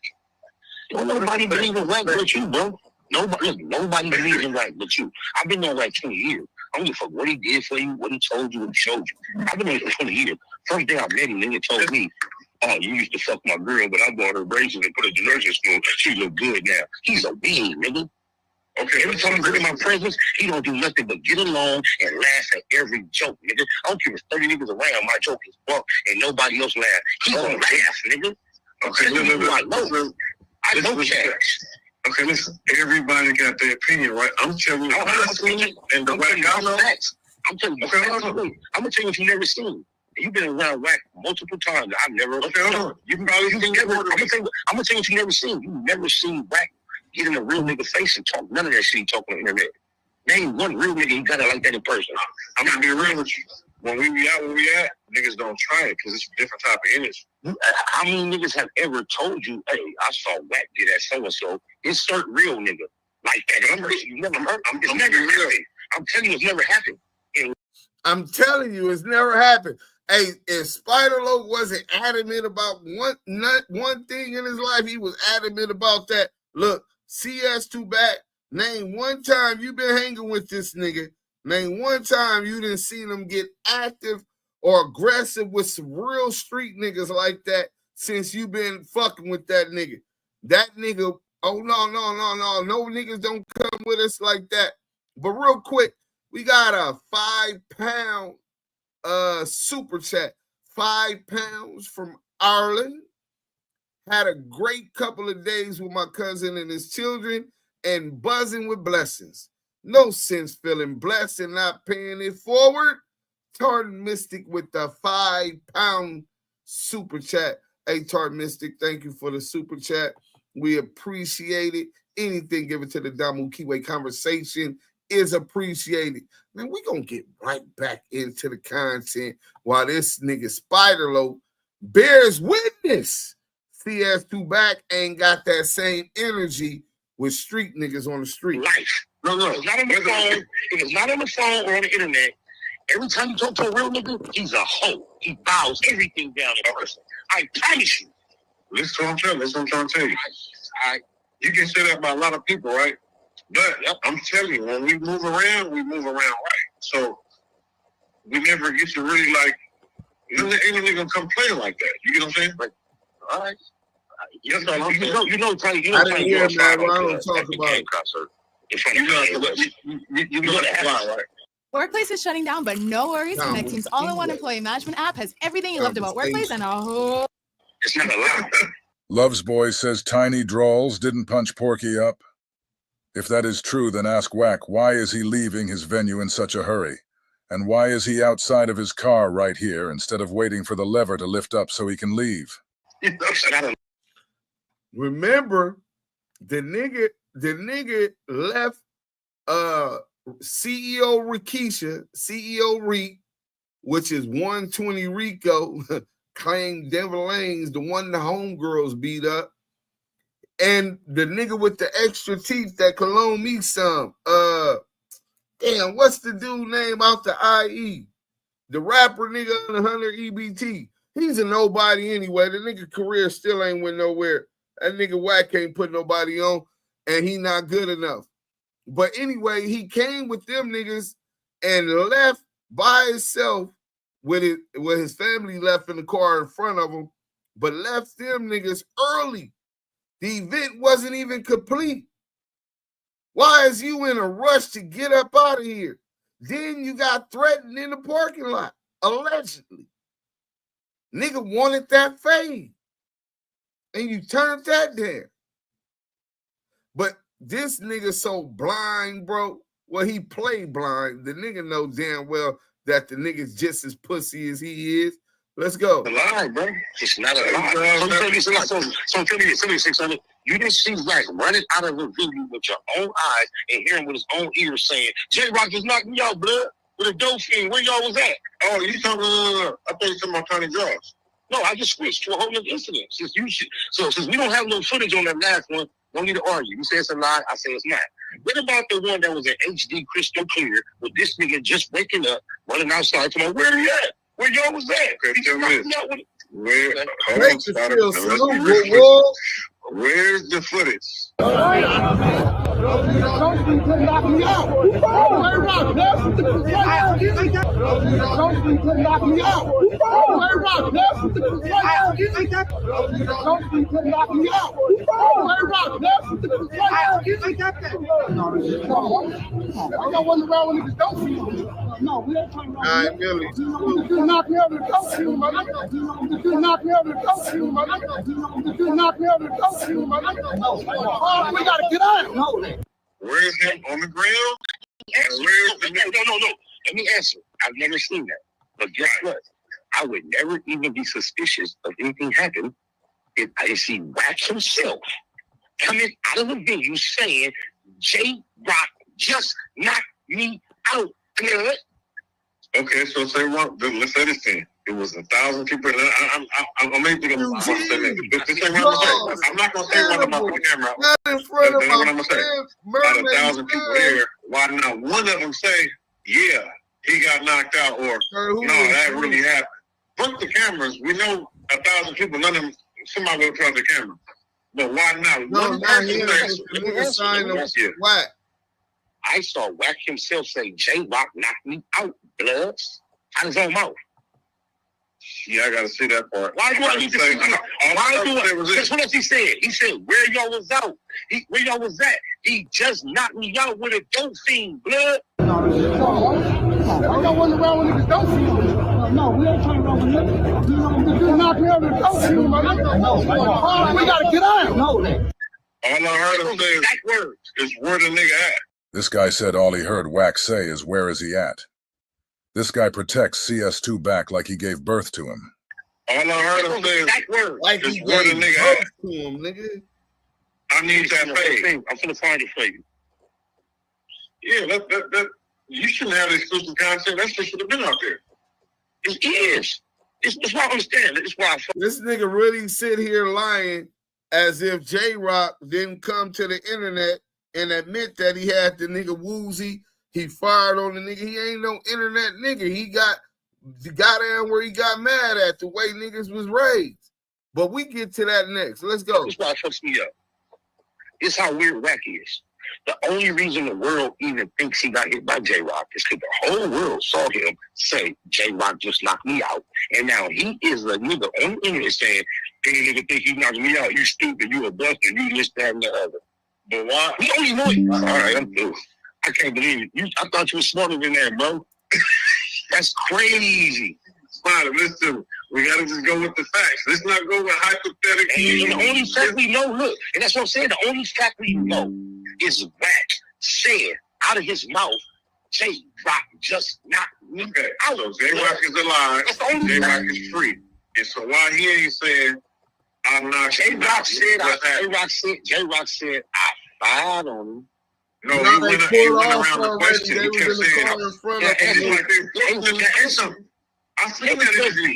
Don't nobody believe in WACK but you, bro. Nobody believes in WACK but you. I've been there like 20 years. I don't give a fuck what he did for you, what he told you, what he showed you. I've been there for 20 years. First day I met him, nigga told me, oh, you used to fuck my girl, but I bought her braces and put her to nursing school. She look good now. He's a being, nigga. Okay, every time he's in my presence, he don't do nothing but get along and laugh at every joke, nigga. I don't care if 30 niggas around, my joke is bunk and nobody else laugh. He gonna laugh, nigga. Okay, I know cash. Okay, listen, everybody got their opinion, right? I'm telling you, and the WACK I know. I'm telling you, I'm gonna tell you what you never seen. You've been around WACK multiple times. I've never. Okay, you can probably think I'm gonna tell you what you never seen. You never seen WACK get in a real nigga face and talk none of that shit he talk on the internet. Name one real nigga he got it like that in person. I'm gonna be real with you. when we be out where we at, niggas don't try it because it's a different type of energy. How many niggas have ever told you, hey, I saw Wack get at so-and-so? Insert real nigga. Like that. You never heard. It's never happened. I'm telling you, it's never happened. I'm telling you, it's never happened. Hey, if Spider-Lo wasn't adamant about one thing in his life, he was adamant about that. Look, CS2 back. Name one time you been hanging with this nigga. Name one time you didn't see him get active or aggressive with some real street niggas like that since you been fucking with that nigga. That nigga, oh, no niggas don't come with us like that. But real quick, we got a 5-pound super chat. 5 pounds from Ireland. Had a great couple of days with my cousin and his children and buzzing with blessings. No sense feeling blessed and not paying it forward. Tart Mystic with the 5-pound super chat. Hey, Tart Mystic, thank you for the super chat. We appreciate it. Anything given to the Damu Kiwe Conversation is appreciated. Man, we gonna get right back into the content while this nigga Spider-Lo bears witness. CS2 back ain't got that same energy with street niggas on the street. Life. No, it's not on the phone. If it's not on the phone or on the internet, every time you talk to a real nigga, he's a hoe. He bows everything down in person. I promise you. Listen to what I'm trying to tell you. You can say that by a lot of people, right? But I'm telling you, when we move around right. So we never get to really like, ain't any gonna complain like that. You get what I'm saying? Like, all right. You know, I didn't hear, man. I don't talk about it. You know that fly, right? Workplace is shutting down, but no worries. Connecting's all-in-one employee management app has everything you loved about Workplace and a whole... It's not a lot. Loves Boy says Tiny Drawls didn't punch Porky up. If that is true, then ask Wack, why is he leaving his venue in such a hurry? And why is he outside of his car right here instead of waiting for the lever to lift up so he can leave? Remember, the nigga left CEO Rikisha, CEO Reek, which is 120 Rico, claimed Denver Lane's the one the homegirls beat up. And the nigga with the extra teeth that cologne me some. Damn, what's the dude name out the IE? The rapper nigga on the Hunter EBT. He's a nobody anyway. The nigga career still ain't went nowhere. That nigga Wack ain't put nobody on, and he not good enough. But anyway, he came with them niggas and left by himself with his family left in the car in front of him, but left them niggas early. The event wasn't even complete. Why is you in a rush to get up out of here? Then you got threatened in the parking lot, allegedly. Nigga wanted that fade. And you turned that down. But this nigga so blind, bro. Well, he played blind. The nigga know damn well that the nigga's just as pussy as he is. Let's go. It's a lie, bro. It's not a lie. So tell me this, 600. You didn't see Wack running out of the venue with your own eyes and hearing with his own ears saying, J-Rock just knocked me out, blood, with a dope fiend. Where y'all was at? Oh, you talking I thought you talking about Tiny Draws. No, I just switched to a whole other incident. Since we don't have no footage on that last one, don't need to argue. You say it's a lie, I say it's not. What about the one that was in HD crystal clear with this nigga just waking up, running outside, talking about, where you at? Where y'all was at? Where's the footage? We gotta get out. Where's him on the ground? No. Let me answer. I've never seen that. But guess what? I would never even be suspicious of anything happening if I didn't see Wack himself coming out of the venue saying, J-Rock just knocked me out. Okay, so say what? Let's say this thing. It was 1,000 people. I'm making thinking about this ain't what I'm saying. I'm not gonna say what I'm gonna put the camera out. Not in front of what I'm gonna say. Out of 1,000 people there, why not one of them say, yeah, he got knocked out, or no, that really happened? Put the cameras. We know 1,000 people. None of them. Somebody will try the camera. But why not? No, one not person him. Wack. I saw Wack himself say, J-Rock knocked me out, bloods. Out his own mouth. Yeah, I gotta see that part. Why do I need to see that? Why do I? Because what else he said? He said, where y'all was out? Where y'all was at? He just knocked me out with a dope fiend, blood. We don't want to run with niggas dope fiend. No, we ain't trying to run with niggas. You know, if you knock me out with a dope fiend, we gotta get out. No, all I heard him say is where the nigga at. This guy said all he heard Wack say is where is he at? This guy protects CS2 back like he gave birth to him. All I heard him say is where the nigga at. To him, nigga. I need that fade. I'm gonna find it for you. Yeah, that you shouldn't have exclusive content. That shit should have been out there. It is. It's why I understand. It's why this nigga really sit here lying as if J-Rock didn't come to the internet and admit that he had the nigga woozy. He fired on the nigga. He ain't no internet nigga. He got down where he got mad at the way niggas was raised. But we get to that next. Let's go. That's why it fucks me up. It's how weird Wack is. The only reason the world even thinks he got hit by J-Rock is because the whole world saw him say, J-Rock just knocked me out. And now he is the nigga on the internet saying, any nigga think he knocked me out, you stupid, you a buster, you this, that, and the other. But why? We only know it. All right, I'm through. I can't believe it. I thought you were smarter than that, bro. That's crazy. Spider, listen, we gotta just go with the facts. Let's not go with hypothetical. And the only fact we know, look, and that's what I'm saying, the only fact we know is Wack said out of his mouth, J-Rock just knocked me out. So J-Rock is alive. J-Rock is free. And so why he ain't saying, I'm not J-Rock said, I fired on him. No, he went around the question. He kept saying,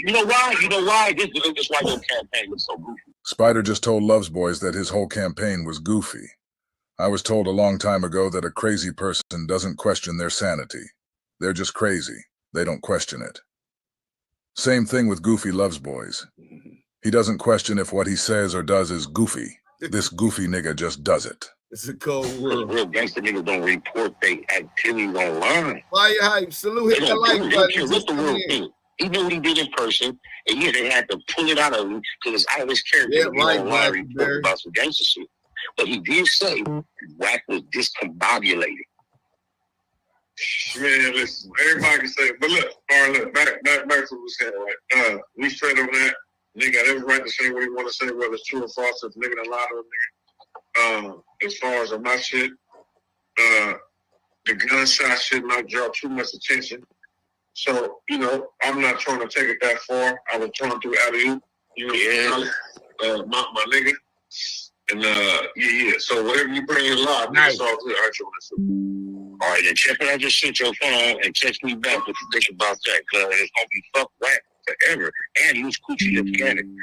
you know why? You know why? This is why your campaign was so goofy. Spider just told Loves Boys that his whole campaign was goofy. I was told a long time ago that a crazy person doesn't question their sanity. They're just crazy. They don't question it. Same thing with Goofy Loves Boys. He doesn't question if what he says or does is goofy. This goofy nigga just does it. It's a cold world. Real gangster niggas don't report their activities online. Why you hype? Salute, hit the like button. What's the world thing? He knew what he did in person, and yeah, they had to pull it out of him because it's out of his character. Yeah, right, report about some gangster shit. But he did say Wack was discombobulated. Man, listen, everybody can say it. But look, all right, look, back to what we said, right? We straight on that. Nigga got every right to say what he want to say, whether it's true or false. If nigga done lied to a nigga. As far as my shit, the gunshot shit might draw too much attention. So, you know, I'm not trying to take it that far. I was trying to alley-oop, you know, my nigga. And yeah. So whatever you bring in live, it's all good. All right, then check it out. Just sent your phone and text me back what you think about that, because it's gonna be fuck Wack forever. And he was coochie lip cannon.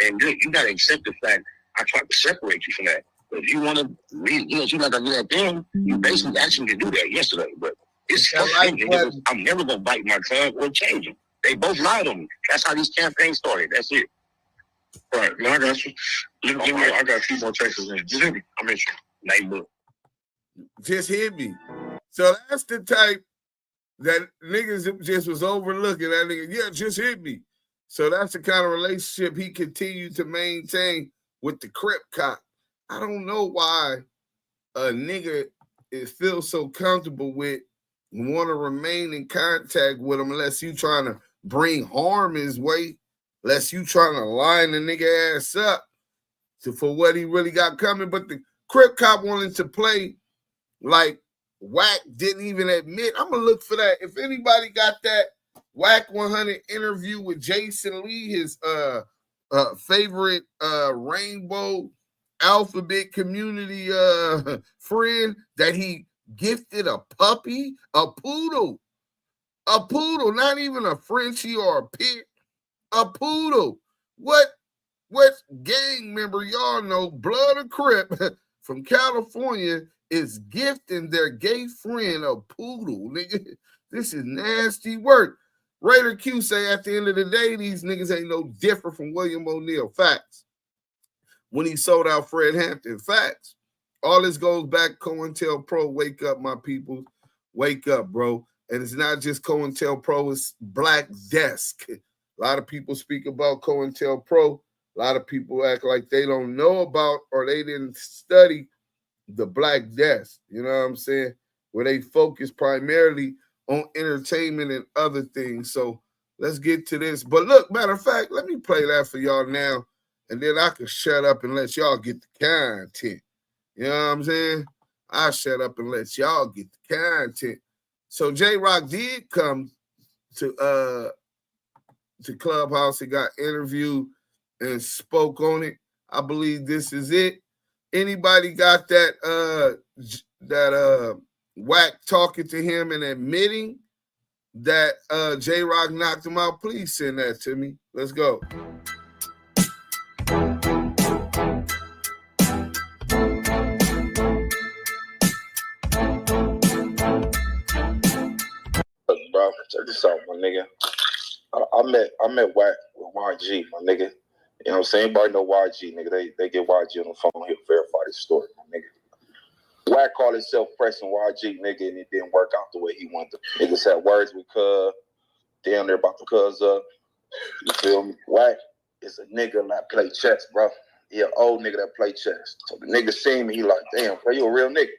And you gotta accept the fact I tried to separate you from that. But if you want to read, you know, you not gonna do that thing, you basically asked me to do that yesterday. But it's I'm never gonna bite my tongue or change them. They both lied on me. That's how these campaigns started. That's it. Right, no, I got you. I got a few more texts in. Just hit me. I'm in neighbor. Just hit me. So that's the type that niggas just was overlooking. That nigga, yeah, just hit me. So that's the kind of relationship he continued to maintain with the Crip cop. I don't know why a nigga feels so comfortable with and want to remain in contact with him unless you trying to bring harm his way, unless you trying to line the nigga ass up for what he really got coming. But the Crip cop wanted to play like Wack didn't even admit. I'm going to look for that. If anybody got that WACK100 interview with Jason Lee, his favorite rainbow alphabet community friend that he gifted a puppy, a poodle. A poodle, not even a Frenchie or a pit. A poodle. What gang member y'all know, Blood or Crip from California, is gifting their gay friend a poodle? Nigga, this is nasty work. Raider Q say at the end of the day, these niggas ain't no different from William O'Neal. Facts. When he sold out Fred Hampton. Facts. All this goes back COINTELPRO. Wake up, my people. Wake up, bro. And it's not just COINTELPRO, it's Black Desk. A lot of people speak about COINTELPRO. A lot of people act like they don't know about or they didn't study the Black Desk. You know what I'm saying? Where they focus primarily on entertainment and other things. So let's get to this. But look, matter of fact, let me play that for y'all now. And then I can shut up and let y'all get the content. You know what I'm saying? I'll shut up and let y'all get the content. So J-Rock did come to Clubhouse. He got interviewed and spoke on it. I believe this is it. Anybody got that Wack talking to him and admitting that J-Rock knocked him out? Please send that to me. Let's go. Bro, check this out, my nigga. I met Wack with YG, my nigga. You know what I'm saying? Everybody know YG, nigga. They get YG on the phone. He'll verify this story, my nigga. Wack called himself pressing YG, nigga, and it didn't work out the way he wanted to. Niggas had words with Cuz. Damn, they're about to Cuz up. You feel me? Wack is a nigga that play chess, bro. He an old nigga that play chess. So the nigga seen me, he like, damn, bro, you a real nigga.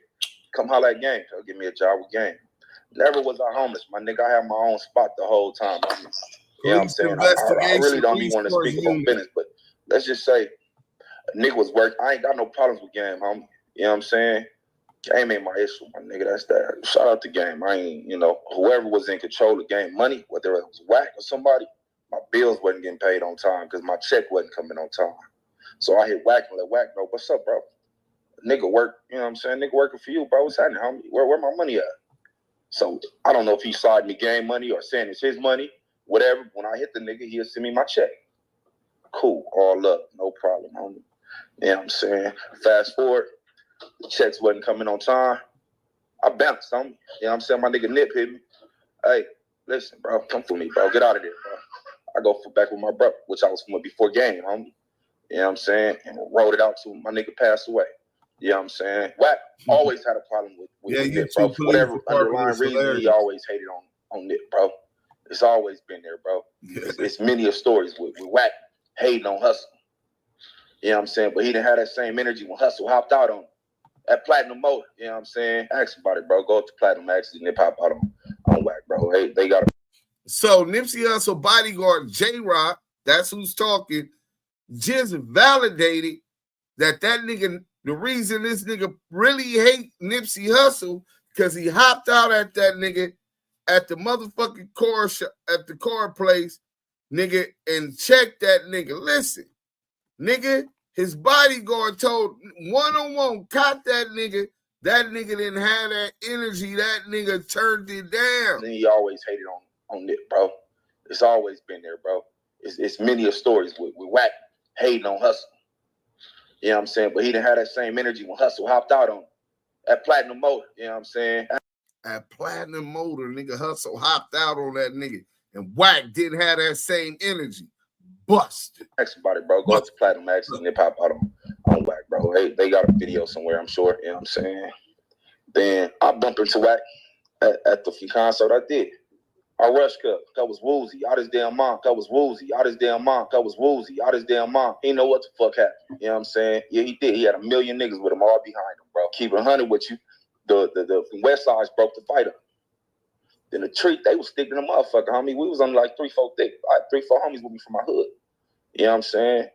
Come holler at Game. He'll give me a job with Game. Never was I homeless, my nigga. I had my own spot the whole time. You know what I'm saying? I really don't even want to speak about business, but let's just say a nigga was working. I ain't got no problems with Game, homie. You know what I'm saying? Game ain't my issue, my nigga. That's that. Shout out to Game. I ain't, you know, whoever was in control of Game money, whether it was Wack or somebody, my bills wasn't getting paid on time because my check wasn't coming on time. So I hit Wack and let Wack know, what's up, bro? Nigga work, you know what I'm saying? Nigga working for you, bro. What's happening, homie? Where my money at? So I don't know if he sliding me Game money or saying it's his money, whatever. When I hit the nigga, he'll send me my check. Cool, all up, no problem, homie. You know what I'm saying? Fast forward, the checks wasn't coming on time. I bounced, homie. You know what I'm saying? My nigga Nip hit me. Hey, listen, bro, come for me, bro. Get out of there, bro. I go back with my brother, which I was from before Game, homie. You know what I'm saying? And rolled it out to my nigga passed away. You know what I'm saying? Wack always had a problem with Nip, bro. For whatever underlying reason, he always hated on Nip, bro. It's always been there, bro. It's many of stories with Wack hating on Hustle. You know what I'm saying? But he didn't have that same energy when Hustle hopped out on at Platinum Motor. You know what I'm saying? Ask about it, bro. Go up to Platinum Max and Nip hop out on Wack, bro. Hey, they got So Nipsey Hussle bodyguard J-Rock, that's who's talking, just validated that nigga, the reason this nigga really hate Nipsey Hussle, because he hopped out at that nigga at the motherfucking car at the car place, nigga, and checked that nigga. Listen, nigga, his bodyguard told one-on-one, caught that nigga. That nigga didn't have that energy. That nigga turned it down. He always hated on Nip, bro. It's always been there, bro. It's many of stories with Wack hating on Hustle. You know what I'm saying? But he didn't have that same energy when Hustle hopped out on at Platinum Motor. You know what I'm saying? At Platinum Motor, nigga, Hustle hopped out on that nigga. And Wack didn't have that same energy. Busted. Ask about it, bro. Go up to Platinum Max and Nip hop out on Wack, bro. They got a video somewhere, I'm sure. You know what I'm saying? Then I bumped into Wack at the concert I did. I rushed Cuz was woozy. Out his damn mom. Cuz was woozy. Out his damn mom. Cuz was woozy. Out his damn mom. He know what the fuck happened. You know what I'm saying? Yeah, he did. He had 1 million niggas with him all behind him, bro. Keep it 100 with you. The West Sides broke the fight up. Then the treat, they was sticking the motherfucker, homie. We was on like 3-4 thick. I had 3-4 homies with me from my hood. You know what I'm saying?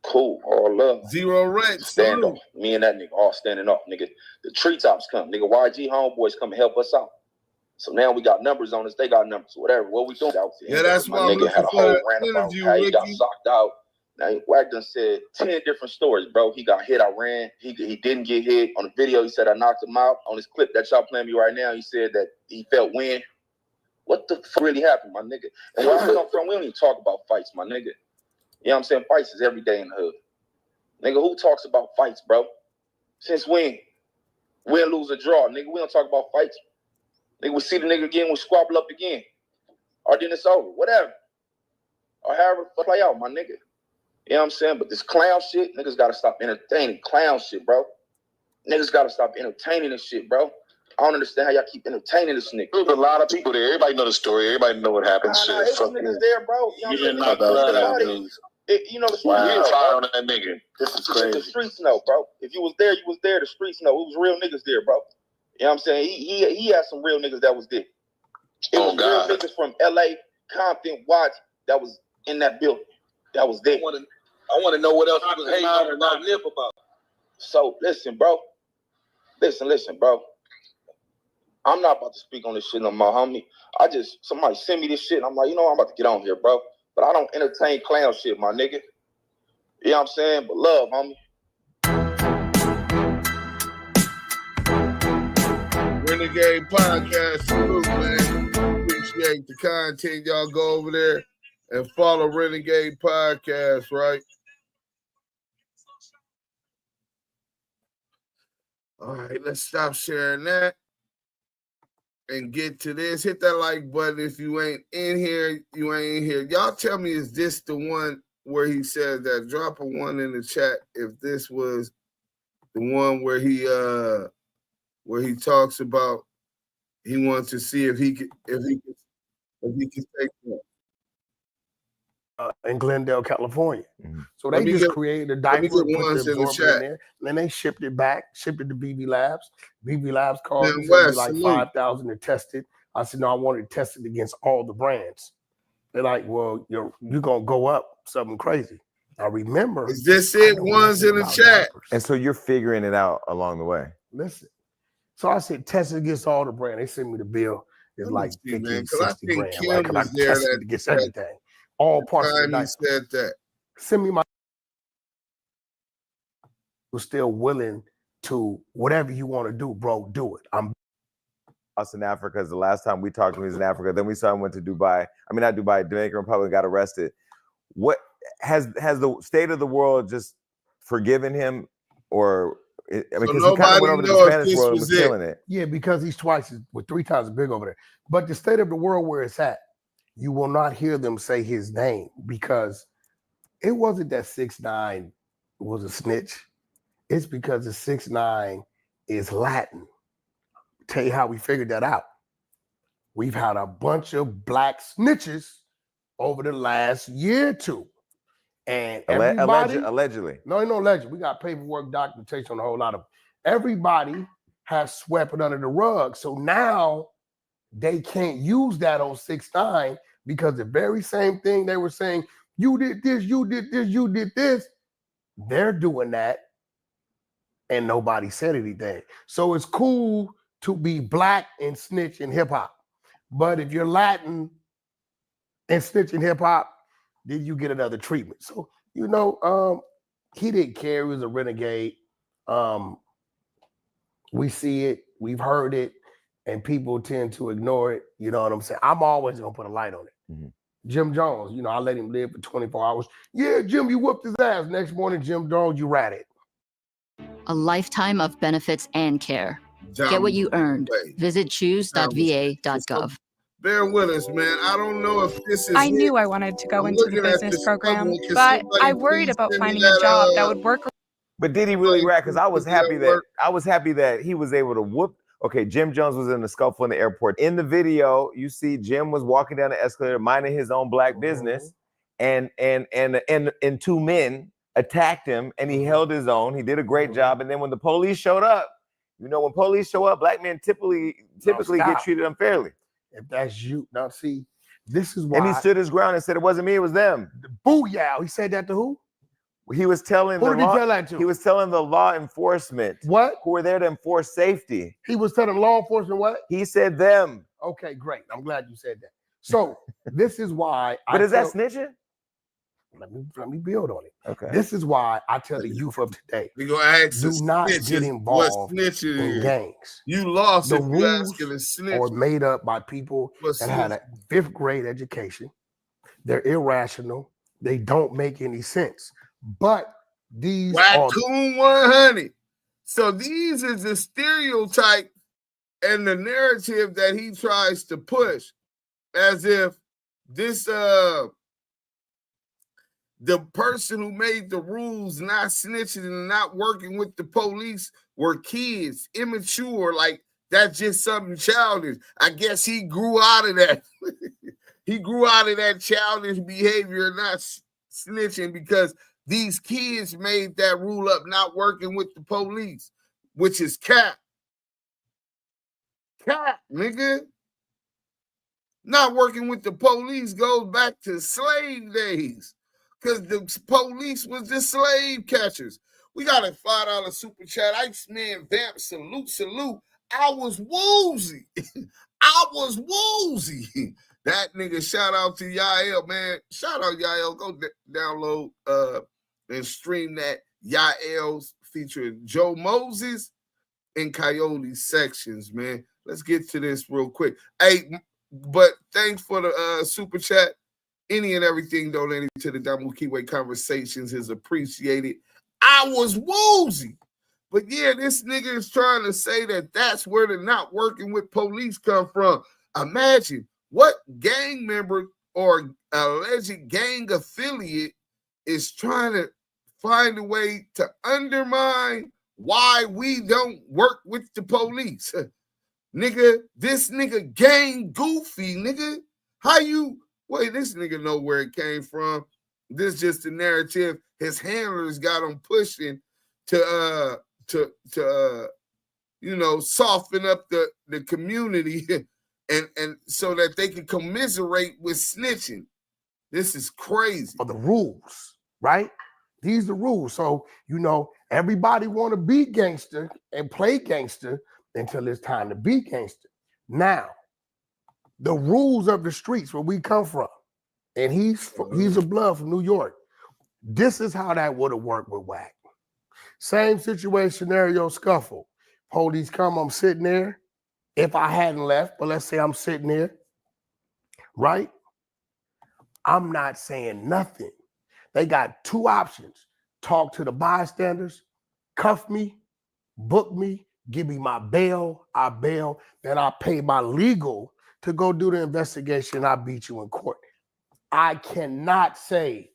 Cool. All love. Zero Rex. Stand up. Me and that nigga all standing up, nigga. The treetops come. Nigga, YG homeboys come and help us out. So now we got numbers on us. They got numbers. Whatever. What we doing out there? Yeah, that's my why nigga had a whole rant about how he got socked out. Now, Wack done said 10 different stories, bro. He got hit. I ran. He didn't get hit. On the video, he said I knocked him out. On his clip that y'all playing me right now, he said that he felt wind. What the fuck really happened, my nigga? And where I come from, we don't even talk about fights, my nigga. You know what I'm saying? Fights is every day in the hood. Nigga, who talks about fights, bro? Since when? Win, lose, or draw. Nigga, we don't talk about fights. Nigga, we see the nigga again, we squabble up again. Or then it's over, whatever. Or however it play out, my nigga. You know what I'm saying? But this clown shit, niggas gotta stop entertaining clown shit, bro. Niggas gotta stop entertaining this shit, bro. I don't understand how y'all keep entertaining this nigga. There's a lot of people there. Everybody know the story. Everybody know what happened. Nah, it's some niggas there, bro. You know what I'm saying? You know the streets Wow. know, Fire on that nigga. This is crazy. The streets know, bro. If you was there, you was there. The streets know. It was real niggas there, bro. You know what I'm saying? He had some real niggas that was there. It was real niggas from LA, Compton, Watts that was in that building. That was there. I want to know what else he was hating on about Nip about. So listen, bro. Listen, bro. I'm not about to speak on this shit no more, homie. Somebody send me this shit, and I'm like, you know, I'm about to get on here, bro. But I don't entertain clown shit, my nigga. You know what I'm saying? But love, homie. Renegade Podcast, salute, man. Appreciate the content. Y'all go over there and follow Renegade Podcast, right? All right, let's stop sharing that and get to this. Hit that like button if you ain't in here. You ain't in here. Y'all tell me, is this the one where he says that? Drop a 1 in the chat if this was the one where he talks about he wants to see if he could take that. In Glendale, California. Mm-hmm. So they just created a diaper, put the absorbent in there, and then they shipped it to BB Labs. BB Labs called me, said like 5,000 to test it. I said, no, I wanted to test it against all the brands. They're like, well, you're gonna go up something crazy. I remember. Is this it? One's in the chat. Diapers. And so you're figuring it out along the way. Listen. So I said, test it against all the brands. They sent me the bill. It's like 50, 60 grand. Like, and I tested it against everything. All parts of the night. He said that. Send me my. Was still willing to whatever you want to do, bro. Do it. I'm. Us in Africa is the last time we talked to him. He was in Africa. Then we saw him went to Dubai. I mean, not Dubai, Dominican Republic, got arrested. What has the state of the world just forgiven him, or? I mean, because he kind of went over to the Spanish world and was killing it. Yeah, because he's 3 times as big over there. But the state of the world where it's at, you will not hear them say his name because it wasn't that 6ix9ine was a snitch. It's because the 6ix9ine is Latin. Tell you how we figured that out. We've had a bunch of black snitches over the last year or two. And everybody, allegedly. No, allegedly. We got paperwork, documentation on a whole lot of them. Everybody has swept it under the rug. So now they can't use that on 6ix9ine because the very same thing they were saying, you did this, you did this, you did this. They're doing that and nobody said anything. So it's cool to be black and snitch in hip hop. But if you're Latin and snitch in hip hop, then you get another treatment. So, he didn't care. He was a renegade. We see it. We've heard it. And people tend to ignore it. You know what I'm saying? I'm always going to put a light on it. Mm-hmm. Jim Jones, I let him live for 24 hours. Yeah, Jim, you whooped his ass. Next morning, Jim Jones, you ratted. A lifetime of benefits and care. Get what you earned. Visit choose.va.gov. Bear with us, man. I don't know if this is. I knew I wanted to go into the business program, but I worried about finding a job that would work. But did he really rat? Because I was happy that he was able to whoop. Okay, Jim Jones was in the scuffle in the airport. In the video, you see Jim was walking down the escalator, minding his own black business, and 2 men attacked him, and he held his own. He did a great job. And then when the police showed up, when police show up, black men typically get treated unfairly. If that's you, now see, this is why. And he stood his ground and said, it wasn't me, it was them. Booyah. He said that to who? He was telling who did he tell that to? He was telling the law enforcement. What? Who were there to enforce safety. He was telling law enforcement what? He said them. Okay, great. I'm glad you said that. So this is why. But is that snitching? Let me build on it. Okay. This is why I tell the youth of today, we gonna ask do not get involved in gangs. You lost the if you asking a snitch. Are made up by people that had a 5th grade education. They're irrational. They don't make any sense. But these WACK100. So these is the stereotype and the narrative that he tries to push, as if this the person who made the rules not snitching and not working with the police were kids, immature, like that's just something childish. I guess he grew out of that. He grew out of that childish behavior, not snitching, because these kids made that rule up, not working with the police, which is cap. Cap, nigga. Not working with the police goes back to slave days, because the police was the slave catchers. We got a $5 super chat. Iceman Vamp, salute. I was woozy. I was woozy. That nigga, shout out to Yael, man. Shout out Yael. Go download and stream that Yael's featuring Joe Moses and Coyote sections, man. Let's get to this real quick. Hey, but thanks for the super chat. Any and everything donated to the Damu Kiwe Conversations is appreciated. I was woozy. But yeah, this nigga is trying to say that that's where the not working with police come from. Imagine what gang member or alleged gang affiliate is trying to find a way to undermine why we don't work with the police. Nigga, this nigga gang goofy, nigga. How you, wait, this nigga know where it came from. This just the narrative his handlers got him pushing to soften up the community and so that they can commiserate with snitching. This is crazy. For the rules, right? These are the rules. So, everybody want to be gangster and play gangster until it's time to be gangster. Now, the rules of the streets where we come from, and he's a blood from New York. This is how that would have worked with WACK. Same situation, scenario, scuffle. Police come, I'm sitting there. If I hadn't left, but let's say I'm sitting there, right? I'm not saying nothing. They got 2 options. Talk to the bystanders, cuff me, book me, give me my bail, I bail, then I pay my legal to go do the investigation, I beat you in court. I cannot say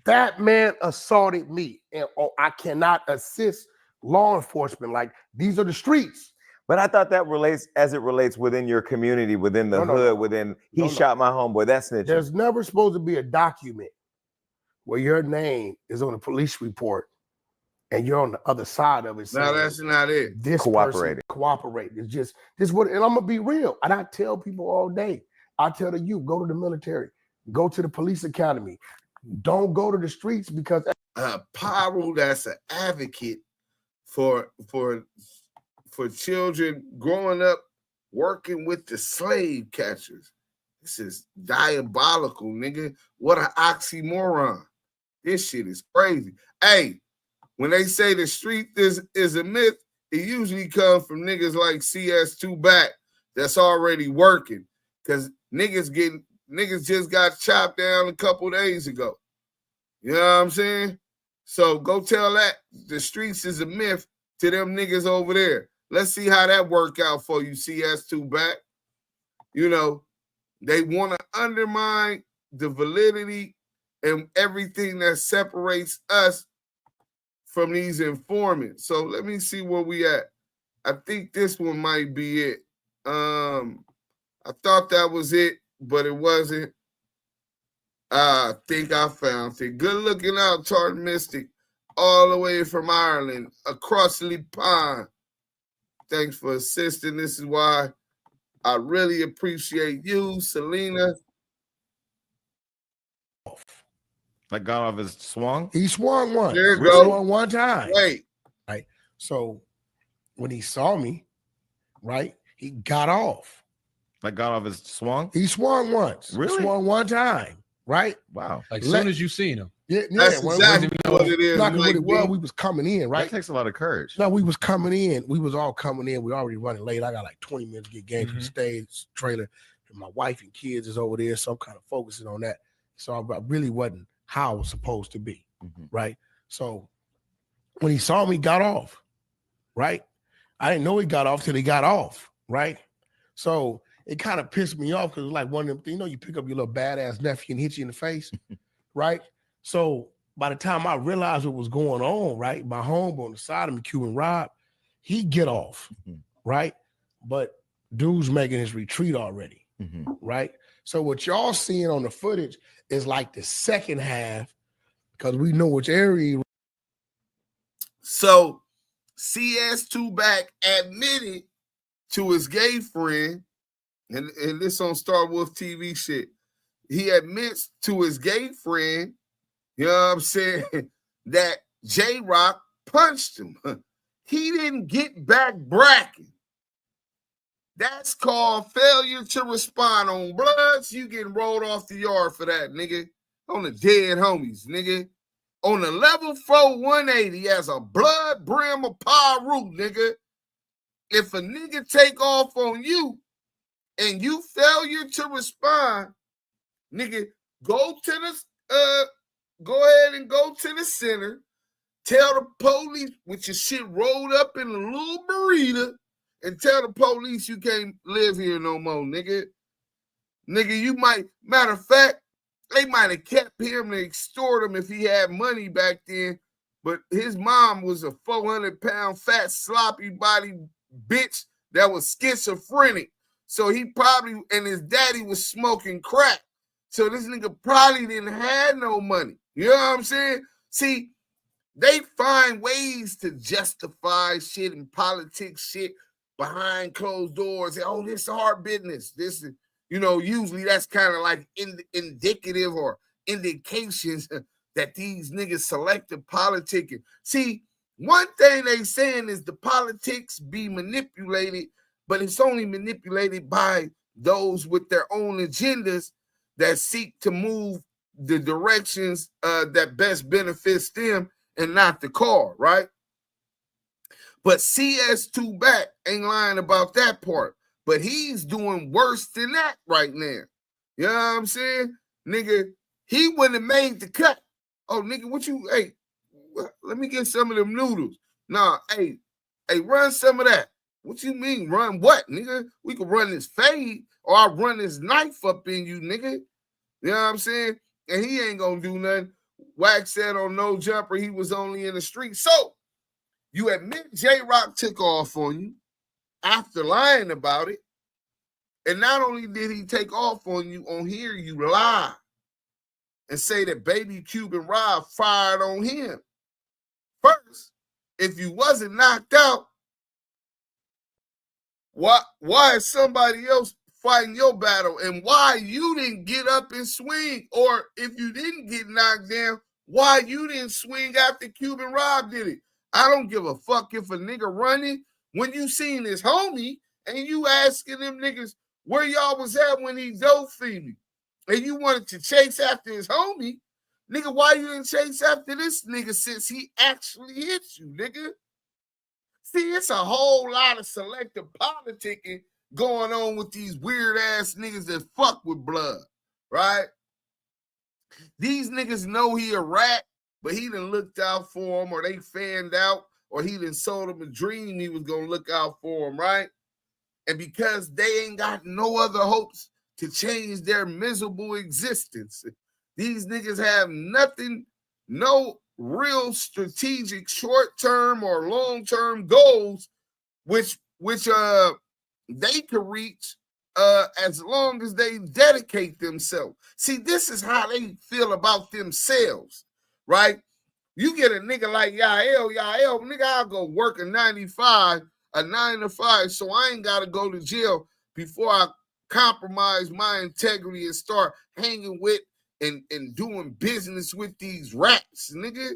that man assaulted me, and I cannot assist law enforcement. Like, these are the streets. But I thought that relates within your community, within the hood, within he shot my homeboy. That's snitching. There's never supposed to be a document where your name is on a police report and you're on the other side of it. No, that's not it. This cooperate. It's just this what, and I'm gonna be real. And I tell people all day. I tell the youth, go to the military, go to the police academy. Don't go to the streets, because Pyro, that's an advocate for children growing up working with the slave catchers. This is diabolical, nigga. What an oxymoron. This shit is crazy. Hey, when they say the street is a myth, it usually comes from niggas like CS2 back that's already working. Because niggas just got chopped down a couple days ago. You know what I'm saying? So go tell that the streets is a myth to them niggas over there. Let's see how that work out for you, CS2 back. They want to undermine the validity and everything that separates us from these informants. So let me see where we at. I think this one might be it. I thought that was it, but it wasn't. I think I found it. Good looking out, Tart Mystic, all the way from Ireland, across the pond. Thanks for assisting. This is why I really appreciate you, Selena. Like got off his swung? He swung one. There you He go. swung one time. Wait. Right. So when he saw me, right, he got off. Like got off his swung? He swung once. Really? Swung one time. right? Wow. Like soon as you seen him. Yeah, That's exactly what it is. Not Mike what it was. B. We was coming in, right? That takes a lot of courage. No, we was coming in. We was all coming in. We already running late. I got like 20 minutes to get games from the stage trailer. And my wife and kids is over there, so I'm kind of focusing on that. So I really wasn't how I was supposed to be, right? So when he saw me, got off, right? I didn't know he got off till he got off, right? So it kind of pissed me off because it was like one of them things, you pick up your little badass nephew and hit you in the face, right? So by the time I realized what was going on, right, my homeboy on the side of me, Cuban Rob, he get off, right? But dude's making his retreat already, right? So what y'all seeing on the footage is like the second half because we know which area. So CS2 back admitted to his gay friend, and this on Star Wolf TV shit. He admits to his gay friend, you know what I'm saying, that J-Rock punched him. He didn't get back bracking. That's called failure to respond on bloods. You getting rolled off the yard for that, nigga. On the dead homies, nigga. On the level 4 180 as a blood brim of Paru, nigga. If a nigga take off on you and you failure to respond, nigga, go ahead and go to the center. Tell the police with your shit rolled up in a little burrito and tell the police you can't live here no more, nigga. Nigga, you might, matter of fact, they might have kept him and extort him if he had money back then, but his mom was a 400-pound, fat, sloppy body bitch that was schizophrenic. So he probably, and his daddy was smoking crack. So this nigga probably didn't have no money. You know what I'm saying? See, they find ways to justify shit and politics shit behind closed doors. Oh, this is hard business. This is, usually that's kind of like indicative or indications that these niggas selective politicking. See, one thing they saying is the politics be manipulated, but it's only manipulated by those with their own agendas that seek to move the directions that best benefits them and not the car, right? But CS2 back ain't lying about that part. But he's doing worse than that right now. You know what I'm saying? Nigga, he wouldn't have made the cut. Oh, nigga, hey, let me get some of them noodles. Nah, hey, run some of that. What you mean, run what, nigga? We could run this fade or I'll run this knife up in you, nigga. You know what I'm saying? And he ain't gonna do nothing. Wack said on No Jumper, he was only in the street. So, you admit J-Rock took off on you after lying about it. And not only did he take off on you, on here you lie and say that baby Cuban Rob fired on him. First, if you wasn't knocked out, why is somebody else fighting your battle? And why you didn't get up and swing? Or if you didn't get knocked down, why you didn't swing after Cuban Rob did it? I don't give a fuck if a nigga running. When you seen his homie and you asking them niggas where y'all was at when he dope feed me, and you wanted to chase after his homie, nigga, why you didn't chase after this nigga since he actually hit you, nigga? See, it's a whole lot of selective politicking going on with these weird ass niggas that fuck with blood, right? These niggas know he a rat, but he done looked out for him, or they fanned out, or he done sold him a dream he was gonna look out for him, right? And because they ain't got no other hopes to change their miserable existence, these niggas have nothing, no real strategic short-term or long-term goals, which they could reach as long as they dedicate themselves. See, this is how they feel about themselves, right? You get a nigga like Yael, nigga, I'll go work a 9 to 5, so I ain't got to go to jail before I compromise my integrity and start hanging with and doing business with these rats, nigga.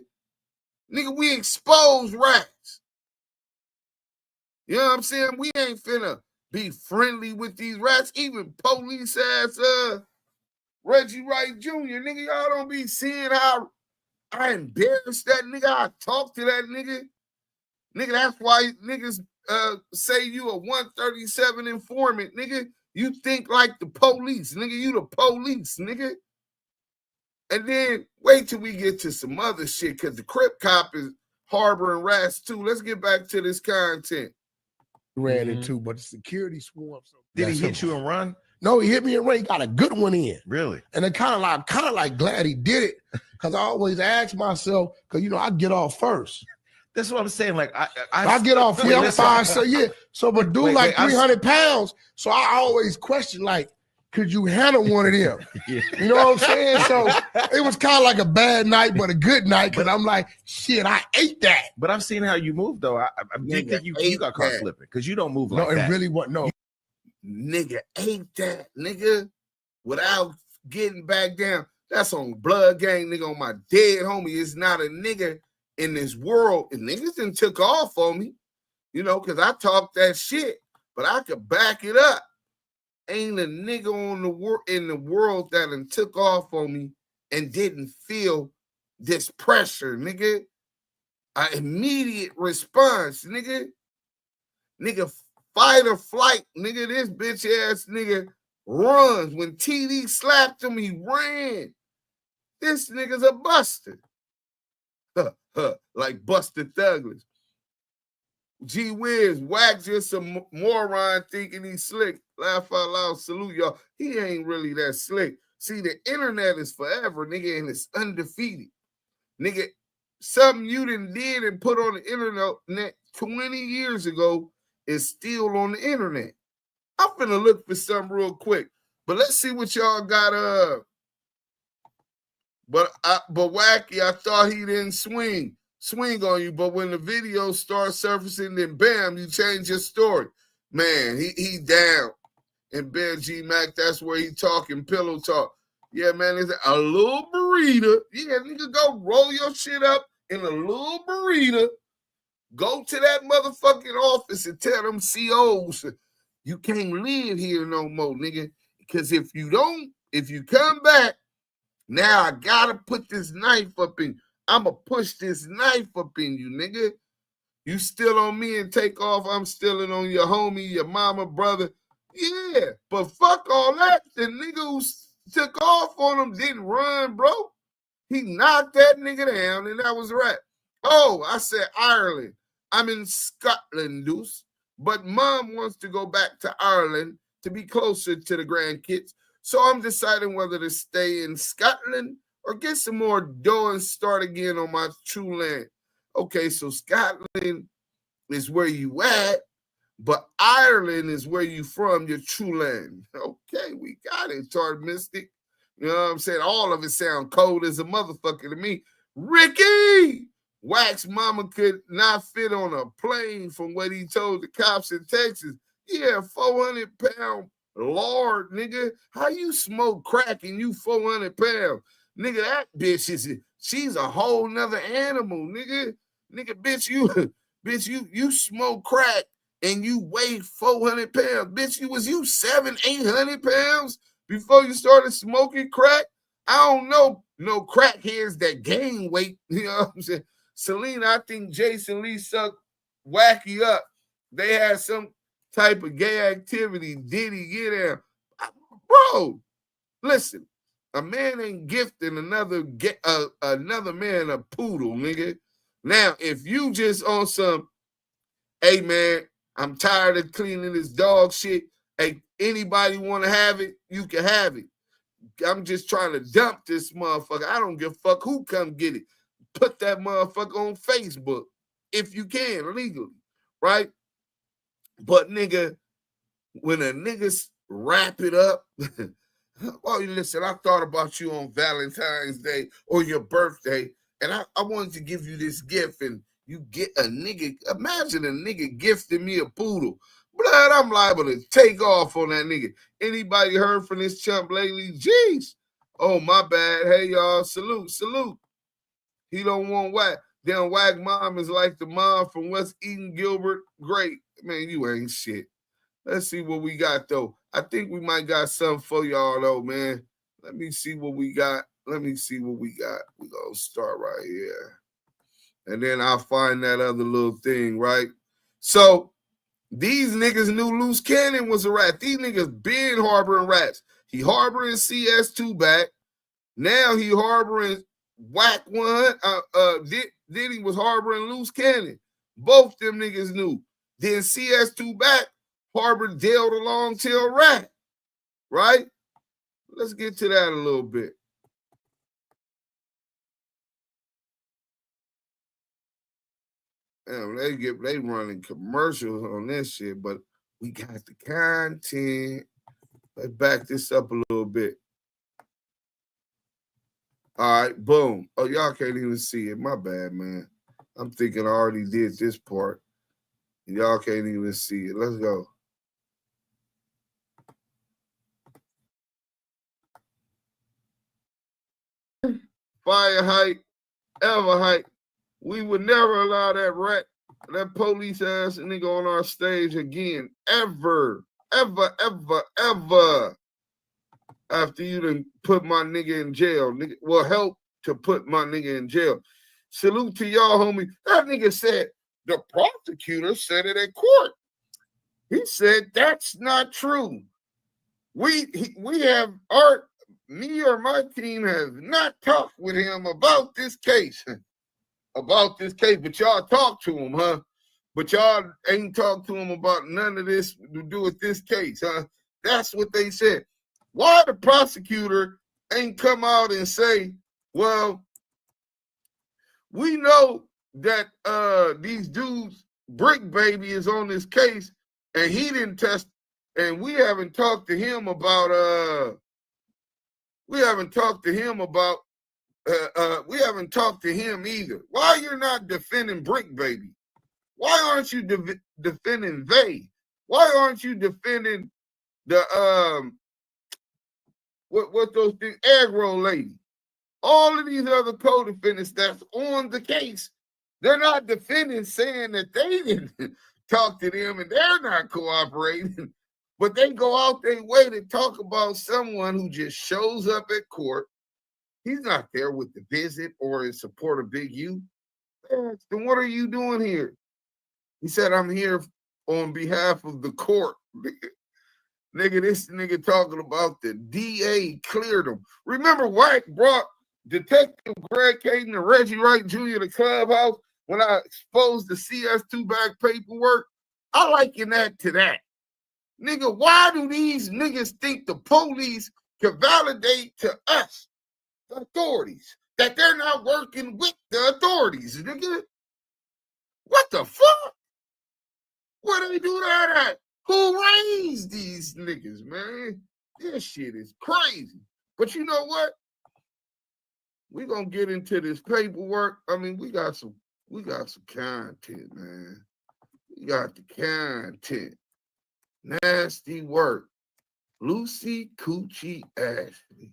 Nigga, we expose rats. You know what I'm saying? We ain't finna be friendly with these rats. Even police ass Reggie Wright Jr., nigga, y'all don't be seeing how I embarrassed that nigga. I talked to that nigga. Nigga, that's why niggas say you a 137 informant, nigga. You think like the police, nigga. You the police, nigga. And then wait till we get to some other shit, because the Crip cop is harboring rats too. Let's get back to this content. Ran into, but the security swarm. So did he hit you and run? No, he hit me and ran. He got a good one in. Really? And I kind of like glad he did it, because I always ask myself, because you know I get off first. That's what I'm saying. Like I get off. Yeah, I'm fine. So yeah. So but do like 300 pounds. So I always question, like, could you handle one of them? Yeah. You know what I'm saying? So it was kind of like a bad night, but a good night. Because I'm like, shit, I ate that. But I've seen how you move though. I think that you got caught slipping because you don't move like that. No, it really wasn't. No. Nigga ate that, nigga, without getting back down. That's on Blood Gang, nigga, on my dead homie. It's not a nigga in this world. And niggas done took off on me, you know, because I talked that shit, but I could back it up. Ain't a nigga in the world that done took off on me and didn't feel this pressure, nigga. An immediate response, nigga. Nigga, fight or flight, nigga. This bitch ass nigga runs. When TD slapped him, he ran. This nigga's a buster. Like Buster Douglas. Gee whiz, WACK just a moron thinking he's slick. Laugh out loud, salute y'all. He ain't really that slick. See, the internet is forever, nigga, and it's undefeated. Nigga, something you did and put on the internet 20 years ago is still on the internet. I'm finna look for something real quick. But let's see what y'all got. But Wacky, I thought he didn't swing on you. But when the video starts surfacing, then bam, you change your story. Man, he down. And Ben G Mac, that's where he talking pillow talk. Yeah, man, it's a little burrito. Yeah, nigga, go roll your shit up in a little burrito. Go to that motherfucking office and tell them COs you can't live here no more, nigga. Because if you come back, now I gotta put this knife up in you. I'ma push this knife up in you, nigga. You still on me and take off. I'm stealing on your homie, your mama, brother. Yeah, but fuck all that. The nigga who took off on him didn't run, bro. He knocked that nigga down, and that was right. Oh, I said Ireland. I'm in Scotland, Deuce. But mom wants to go back to Ireland to be closer to the grandkids. So I'm deciding whether to stay in Scotland or get some more dough and start again on my true land. Okay, so Scotland is where you at, but Ireland is where you from, your true land. Okay, we got it, Tart Mystic. You know what I'm saying? All of it sound cold as a motherfucker to me. Ricky! WACK's mama could not fit on a plane from what he told the cops in Texas. Yeah, 400-pound lord, nigga. How you smoke crack and you 400 pounds? Nigga, that bitch she's a whole nother animal, nigga. Nigga, bitch, you smoke crack and you weigh 400 pounds. Bitch, you 700-800 pounds before you started smoking crack? I don't know no crackheads that gain weight. You know what I'm saying? Selena, I think Jason Lee sucked Wacky up. They had some type of gay activity. Did he get there? Bro, listen, a man ain't gifting another man a poodle, nigga. Now, if you just on some, hey, man, I'm tired of cleaning this dog shit. Hey, anybody want to have it? You can have it. I'm just trying to dump this motherfucker. I don't give a fuck who come get it. Put that motherfucker on Facebook if you can, legally, right? But, nigga, when a niggas wrap it up, well, listen, I thought about you on Valentine's Day or your birthday, and I wanted to give you this gift, and you get a nigga. Imagine a nigga gifting me a poodle. Blood, I'm liable to take off on that nigga. Anybody heard from this chump lately? Jeez. Oh, my bad. Hey, y'all. Salute. He don't want WACK. Damn, WACK mom is like the mom from West Eden Gilbert. Great. Man, you ain't shit. Let's see what we got, though. I think we might got something for y'all, though, man. Let me see what we got. We're going to start right here. And then I'll find that other little thing, right? So these niggas knew Loose Cannon was a rat. These niggas been harboring rats. He harboring CS2 back. Now he harboring WACK100. Then he was harboring Loose Cannon. Both them niggas knew. Then CS2 back harbored Dale the long-tailed rat. Right? Let's get to that a little bit. Damn, they running commercials on this shit, but we got the content. Let's back this up a little bit. All right, boom. Oh, y'all can't even see it. My bad, man. I'm thinking I already did this part. Y'all can't even see it. Let's go. Fire hype, ever hype. We would never allow that rat, that police ass nigga on our stage again. Ever. After you done put my nigga in jail. Nigga, well, help to put my nigga in jail. Salute to y'all, homie. That nigga said, the prosecutor said it at court. He said, that's not true. We have me or my team has not talked with him about this case. But y'all talked to him, huh? But y'all ain't talked to him about none of this to do with this case, huh? That's what they said. Why the prosecutor ain't come out and say, well, we know that these dudes, Brick Baby is on this case, and he didn't test, and we haven't talked to him about we haven't talked to him either. Why you're not defending Brick Baby? Why aren't you defending they? Why aren't you defending the what those things, aggro lady? All of these other co-defendants that's on the case, they're not defending, saying that they didn't talk to them and they're not cooperating, but they go out their way to talk about someone who just shows up at court. He's not there with the visit or in support of Big U. Then what are you doing here? He said, I'm here on behalf of the court. Nigga, this nigga talking about the DA cleared him. Remember, Wack brought Detective Greg Caden and Reggie Wright Jr. to Clubhouse when I exposed the CS2 back paperwork? I liken that to that. Nigga, why do these niggas think the police can validate to us, the authorities, that they're not working with the authorities, nigga? What the fuck? Where do they do that at? Who raised these niggas, man? This shit is crazy. But you know what? We're gonna get into this paperwork. I mean, we got some content, man. We got the content. Nasty work. Lucy Coochie Ashley.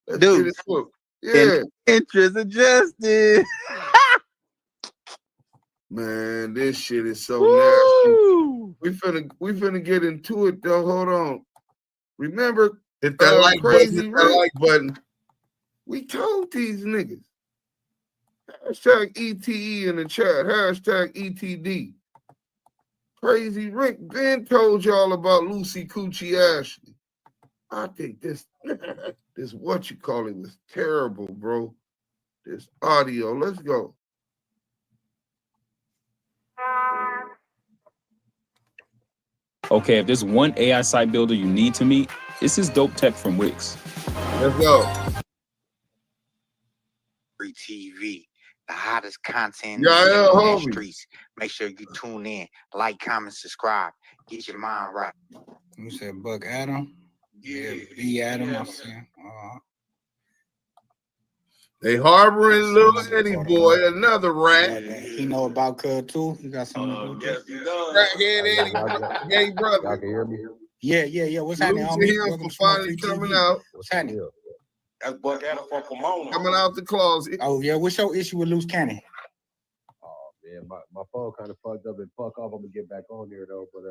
Let's Dude, get it. Yeah. Interest adjusted. Man, this shit is so nasty. We finna get into it though. Hold on. Remember, hit that like crazy like button. We told these niggas. Hashtag ETE in the chat. Hashtag ETD. Crazy Rick Ben told y'all about Lucy Coochie Ashley. I think this what you call it was terrible, bro. This audio. Let's go. Okay, if there's one AI site builder you need to meet, it's this dope tech from Wix. Let's go. Free TV, the hottest content in Yeah, the streets. Make sure you tune in, like, comment, subscribe. Get your mind right. You said Buck Adam? Yeah, B Adam. I see. They harboring little Eddie boy, another rat. He know about Cud too. You got something to do with this? Rathead Eddie, gay brother. Y'all can hear me? Yeah. What's happening? Him for finally coming out. What's happening? That's Buck Adam from Pomona. Coming out the closet. Oh yeah, what's your issue with Loose Cannon? Oh man, my phone kind of fucked up and fuck off. I'm gonna get back on here though, but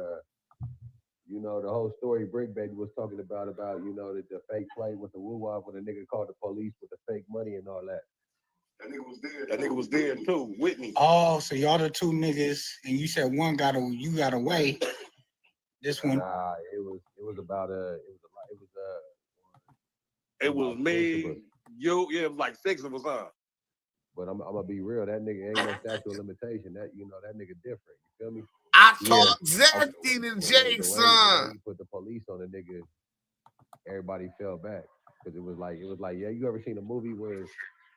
You know, the whole story Brick Baby was talking about, you know, the fake play with the woo-wop when the nigga called the police with the fake money and all that. That nigga was there too, with me. Oh, so y'all the two niggas, and you said you got away. This one. Nah, it was It was me, you, yeah, it was like 6 of us, huh? But I'm gonna be real, that nigga ain't no statute of limitation. That, you know, that nigga different. You feel me? I talk exactly to Jason. When you put the police on the nigga, everybody fell back. Because it was like, yeah, you ever seen a movie where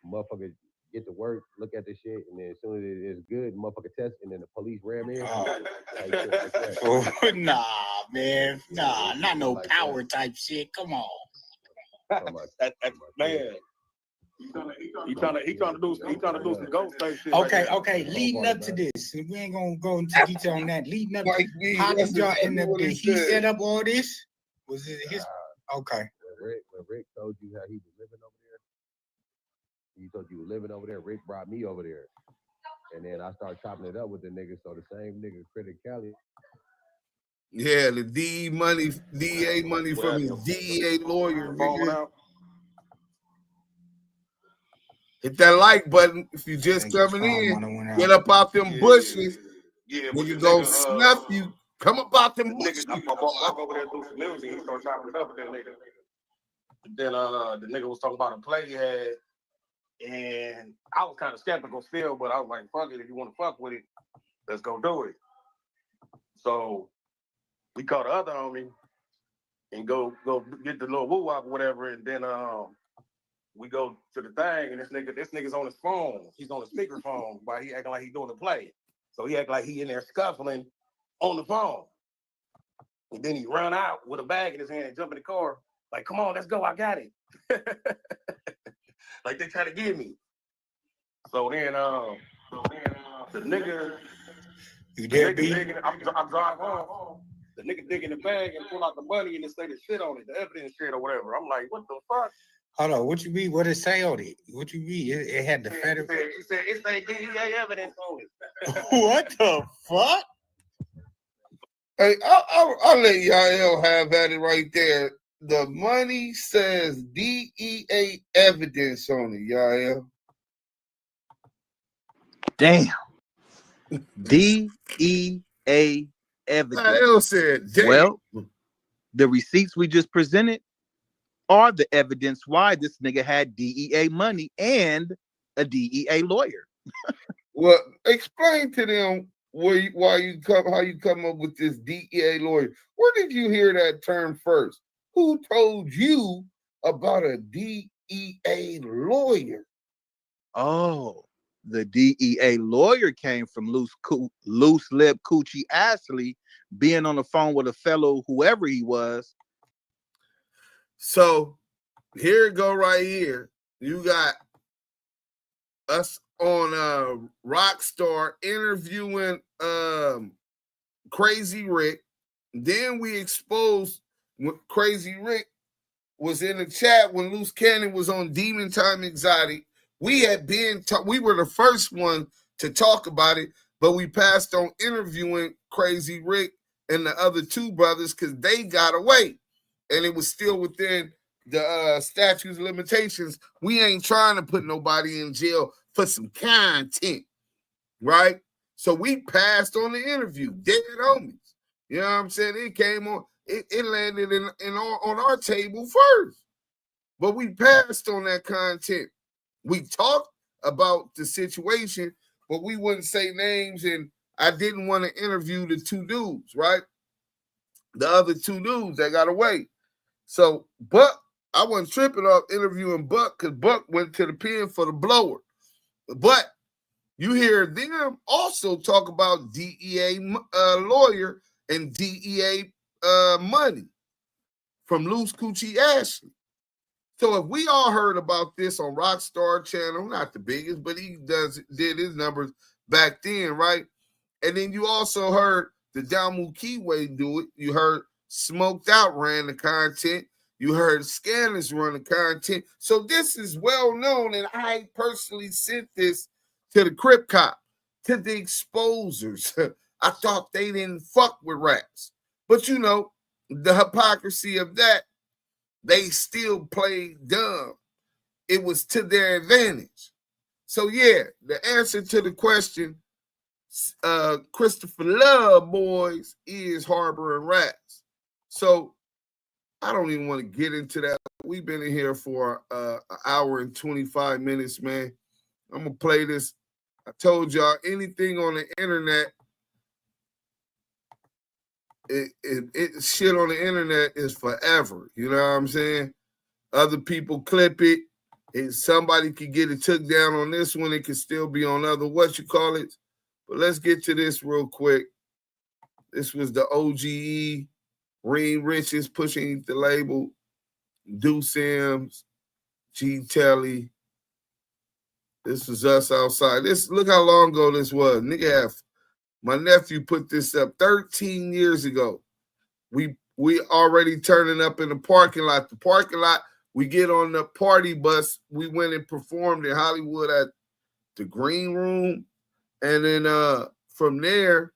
motherfuckers get to work, look at the shit, and then as soon as it's good, motherfucker test, and then the police ram in? Nah, man. Nah, not no power type shit. Come on. Man. He trying to do some ghost type shit. Okay. Leading up to this, we ain't gonna go into detail on that. Leading up to how did y'all end up? Did he set up all this? Was it his? Okay. When Rick told you how he was living over there, he told you were living over there. Rick brought me over there, and then I started chopping it up with the nigga. So the same nigga, Critic Cali. Yeah, the DEA money from his DEA lawyer. Hit that like button if you just coming in. Get up out them bushes. Yeah, when you go snuff you. Come up out them bushes. I walk over there through some music. He started chopping it up with that nigga. Then the nigga was talking about a play he had, and I was kind of skeptical still, but I was like, fuck it, if you want to fuck with it, let's go do it. So we called the other homie and go get the little woo-wop or whatever, and then we go to the thing, and this nigga's on his phone. He's on the speakerphone while he acting like he doing the play. So he act like he in there scuffling on the phone. And then he run out with a bag in his hand and jump in the car. Like, come on, let's go, I got it. Like they try to get me. So then the nigga, I'm driving home. The nigga dig in the bag and pull out the money and it say the shit on it, the evidence shit or whatever. I'm like, what the fuck? Hold on, what you mean? What it say on it? What you mean? It had the federal. He said it say DEA evidence on it. What the fuck? Hey, I'll let y'all have at it right there. The money says DEA evidence on it, y'all. Damn. DEA evidence. Said, damn. Well, the receipts we just presented are the evidence why this nigga had DEA money and a DEA lawyer. Well, explain to them how you come up with this DEA lawyer. Where did you hear that term first? Who told you about a DEA lawyer? Oh, the DEA lawyer came from loose lip Coochie Ashley being on the phone with a fellow, whoever he was. So here it go right here. You got us on Rockstar interviewing Crazy Rick. Then we exposed Crazy Rick was in the chat when Loose Cannon was on Demon Time Exotic. We had we were the first one to talk about it, but we passed on interviewing Crazy Rick and the other two brothers because they got away. And it was still within the statute of limitations. We ain't trying to put nobody in jail for some content, right? So we passed on the interview, dead homies. You know what I'm saying? It came on, it landed on our table first. But we passed on that content. We talked about the situation, but we wouldn't say names, and I didn't want to interview the two dudes, right? The other two dudes that got away. So, Buck, I wasn't tripping off interviewing Buck because Buck went to the pen for the blower. But you hear them also talk about DEA lawyer and DEA money from Loose Coochie Ashley. So if we all heard about this on Rockstar channel, not the biggest, but he did his numbers back then, right? And then you also heard the Damu Kiwe do it. You heard Smoked Out ran the content. You heard Scanners run the content. So this is well known, and I personally sent this to the Crip Cop, to the exposers. I thought they didn't fuck with raps. But you know, the hypocrisy of that, they still played dumb. It was to their advantage. So yeah, the answer to the question, Christopher Love boys, is harboring rats. So I don't even want to get into that. We've been in here for an hour and 25 minutes, man. I'm gonna play this. I told y'all, anything on the internet, it shit on the internet is forever. You know what I'm saying? Other people clip it. And somebody could get it took down on this one. It could still be on other But let's get to this real quick. This was the OGE, Reed Richards pushing the label, Duse M, G Telly. This was us outside. Look how long ago this was. Nigga, my nephew put this up 13 years ago. We already turning up in the parking lot. The parking lot, we get on the party bus. We went and performed in Hollywood at the Green Room. And then from there,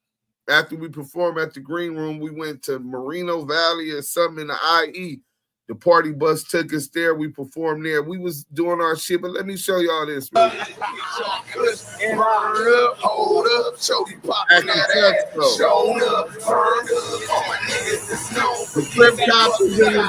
after we performed at the Green Room, we went to Moreno Valley or something in the IE. The party bus took us there. We performed there. We was doing our shit, but let me show y'all this. Hold up, show you popping that ass. Showed up, turned up, all my niggas is known. The flip top is in the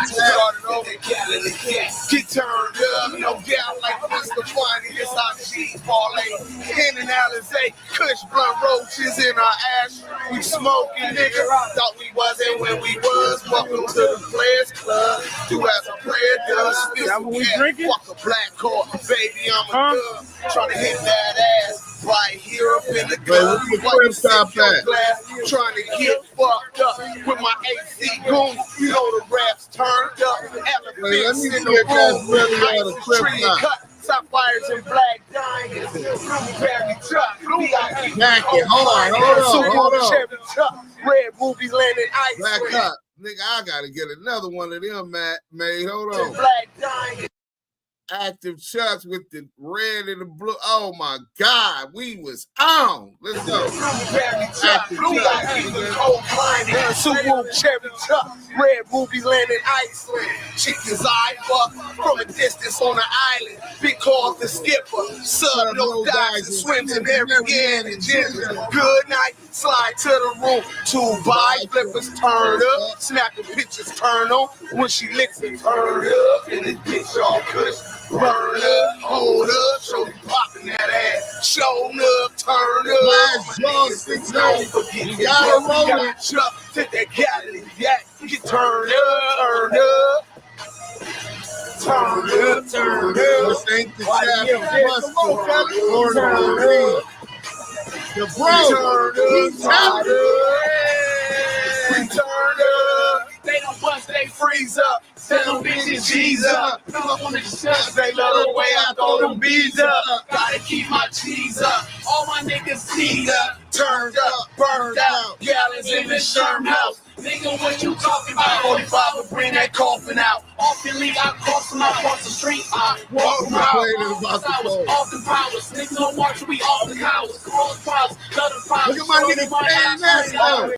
get turned up, no doubt like Mr. Funny. It's our cheese parlay. In and Alizé, Kush blunt roaches in our ash. We smoking, nigga. Thought we wasn't when we was. Welcome to the Players Club. Do as a player does. Still we drinking? Fuck a black car, baby. I'm a dub. Trying to hit that ass. Right here up in the club. Trying to get fucked up with my AC goons. You know the raps turned up. Elephants in the room. Tree cut. Sapphires and black diamonds. Blueberry truck. Hold on. Cherry truck. Red movie landing ice. Black up. Nigga, I gotta get another one of them made. Hold on. Black diamond. Active Chucks with the red and the blue. Oh my God, we was on. Let's go. Active Chucks. Cherry Chuck. Red movie landing Iceland. Chickens I fuck from a distance on the island. Because the skipper. Sub no dives and swims in every end and ginger. Good night. Slide to the room. 2 by flippers turn up. Snapping pictures turn on. When she licks it, turn up. And this bitch all kush. Burn up, hold up, show you popping that ass. Show up, turn up. You gotta roll it. Take that Cali, get turned up. Turn up. This ain't the the bro, we turned up. They don't bust, they freeze up. Send them bitches G's up. They love the way I throw them bees up. Gotta keep my cheese up. All my niggas teed up. Turned up, burned out. Gallons in the Sherm house. Nigga, what you talking about? 45 will bring that coffin out. Oftenly, I cross them out across the street. I walk them out. Off the powers. Niggas don't watch, we off the house. Cross powers, other powers. Look at my niggas paying that stuff.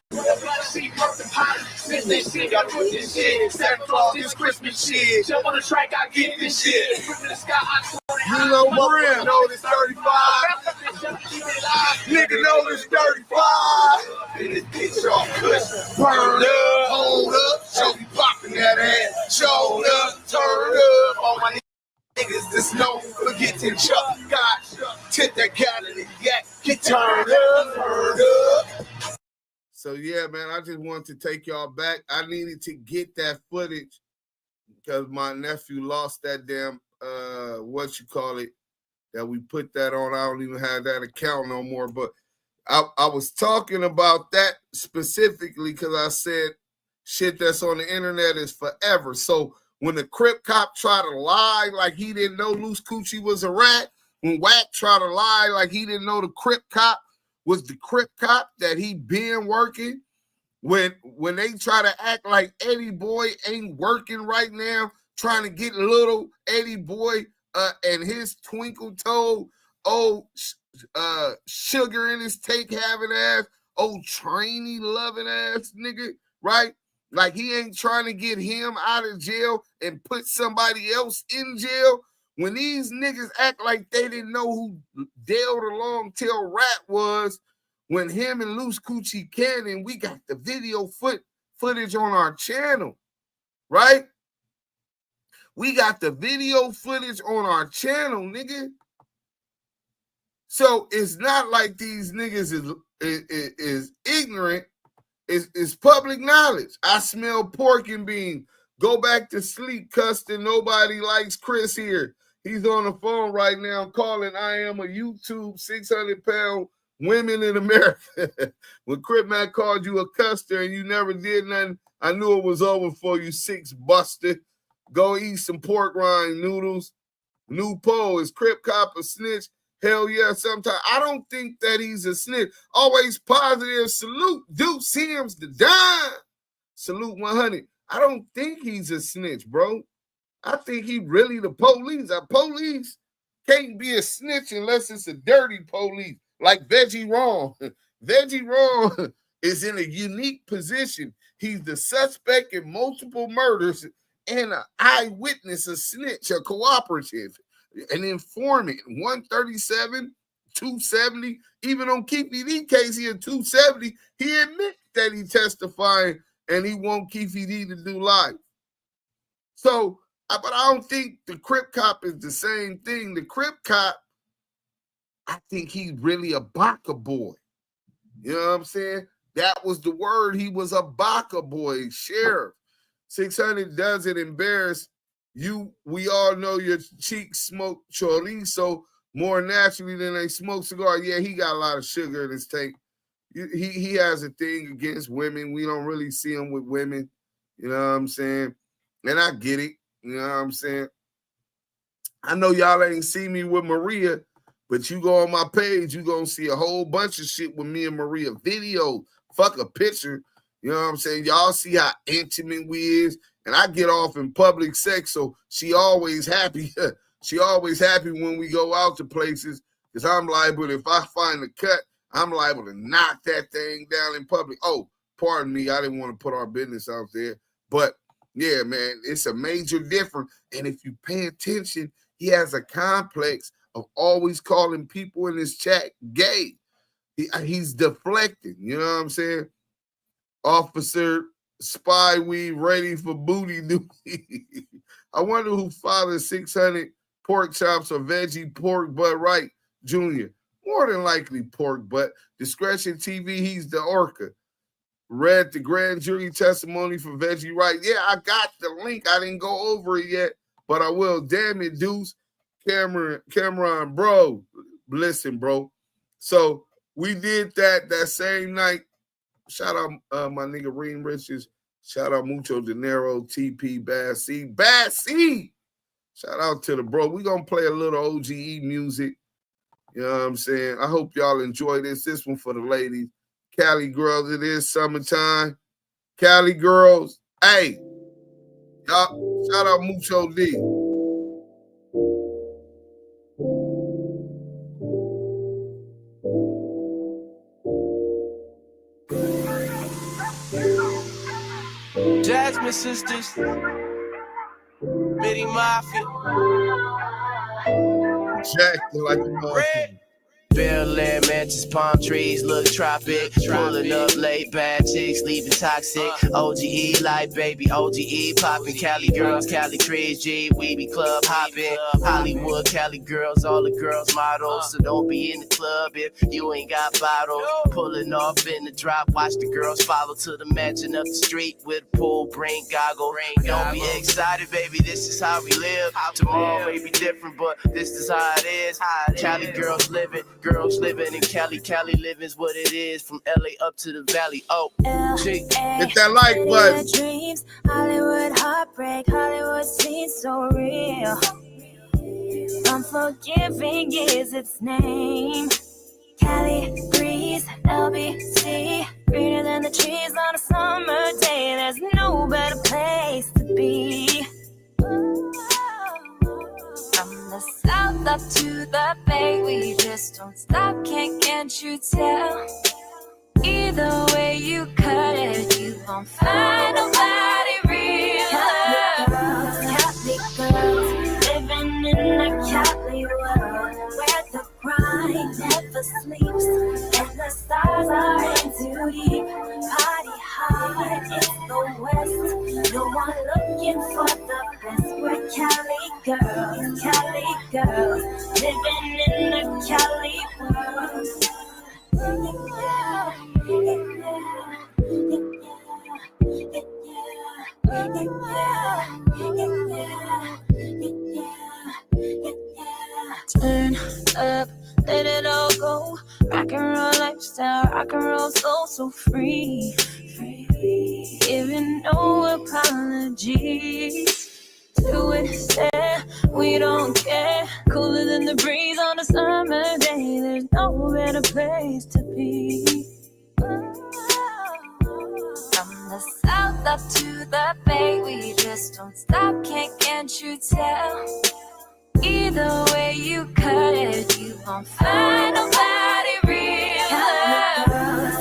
Since they shit, y'all do this shit. Santa Claus, this Christmas shit. Jump on the track, I get this shit. You know what? Real. Know this 35. Nigga know this 35. And this bitch all kush. Burn up, hold up, show you popping that ass. Show up, turn up. All my niggas that's known for getting chuck. Got tip that cat in the yak. Get turned up. So yeah, man, I just wanted to take y'all back. I needed to get that footage because my nephew lost that damn that we put that on. I don't even have that account no more. But I was talking about that specifically because I said shit that's on the internet is forever. So when the Crip cop tried to lie like he didn't know Loose Coochie was a rat, when WACK tried to lie like he didn't know the Crip cop was the Crip cop that he been working, when they try to act like Eddie Boy ain't working right now, trying to get little Eddie Boy and his twinkle toe, sugar in his take having ass, old trainee loving ass nigga, right? Like he ain't trying to get him out of jail and put somebody else in jail. When these niggas act like they didn't know who Dale the Long Tail Rat was, when him and Loose Coochie Cannon, we got the video footage on our channel, right? We got the video footage on our channel, nigga. So it's not like these niggas is ignorant. It's public knowledge. I smell pork and bean. Go back to sleep, Custon. Nobody likes Chris here. He's on the phone right now calling I am a YouTube 600-pound women in America. When Crip Mac called you a custer and you never did nothing, I knew it was over for you, 6 buster. Go eat some pork rind noodles. New poll, is Crip Cop a snitch? Hell yeah, sometimes. I don't think that he's a snitch. Always positive. Salute Duse M's the Don. Salute 100. I don't think he's a snitch, bro. I think he really the police. A police can't be a snitch unless it's a dirty police, like Veggie Wrong. Veggie Wrong is in a unique position. He's the suspect in multiple murders and an eyewitness, a snitch, a cooperative, an informant. 137, 270. Even on Keefe D case, he had 270. He admits that he testifying and he want Keefe D to do life. So, but I don't think the Crip Cop is the same thing. The Crip Cop, I think he's really a Baka boy. You know what I'm saying? That was the word. He was a Baka boy, sheriff. 600 doesn't embarrass you. We all know your cheeks smoke chorizo more naturally than they smoke cigar. Yeah, he got a lot of sugar in his tank. He has a thing against women. We don't really see him with women. You know what I'm saying? And I get it. You know what I'm saying? I know y'all ain't see me with Maria, but you go on my page, you gonna see a whole bunch of shit with me and Maria. Video, fuck a picture. You know what I'm saying? Y'all see how intimate we is. And I get off in public sex, so she always happy. She always happy when we go out to places, because I'm liable, if I find a cut, I'm liable to knock that thing down in public. Oh, pardon me, I didn't want to put our business out there. But yeah, man, it's a major difference. And if you pay attention, he has a complex of always calling people in his chat gay. He's deflecting, you know what I'm saying? Officer Spy Weed ready for booty duty. I wonder who fathered 600 pork chops or veggie pork butt right, Junior. More than likely pork butt. Discretion TV, he's the orca. Read the grand jury testimony for Veggie Right. Yeah, I got the link. I didn't go over it yet, but I will. Damn it, Deuce. Cameron, bro. Listen, bro. So we did that same night. Shout out my nigga Reem Riches. Shout out Mucho Dinero, TP, Bad C. Bad C! Shout out to the bro. We're going to play a little OGE music. You know what I'm saying? I hope y'all enjoy this. This one for the ladies. Cali girls, it is summertime. Cali girls, hey, y'all, shout out Mucho D. Jasmine Sisters, Biddy Mafia, Jackson like a motherfucker. Bel Air mansions, palm trees, look tropic. Pulling up late, bad chicks, leaving toxic. OGE like baby, OGE popping. Cali girls, Cali trees, G, we be club hopping. Hollywood, Cali girls, all the girls models. So don't be in the club if you ain't got bottles. Pulling off in the drop, watch the girls follow to the mansion up the street with a pool, bring goggles. Don't be excited, baby, this is how we live. Tomorrow may be different, but this is how it is. Cali girls living. Girls living in Cali, Cali living's what it is. From LA up to the valley. Oh, hit that like button. Dreams, Hollywood heartbreak, Hollywood seems so real. Unforgiving is its name. Cali breeze, LBC, greener than the trees on a summer day. There's no better place to be. From the south up to the bay, we just don't stop, can't you tell? Either way you cut it, you gon' find a way. too deep. Party hard, it's the West. No one looking for the best. We're Cali girls, living in the Cali world. Turn up, let it all go. Rock and roll lifestyle, rock and roll soul, so free. Giving no apologies. Do it instead, we don't care. Cooler than the breeze on a summer day. There's no better place to be. From the south up to the bay, we just don't stop, can't you tell? Either way you cut it, you won't find nobody real.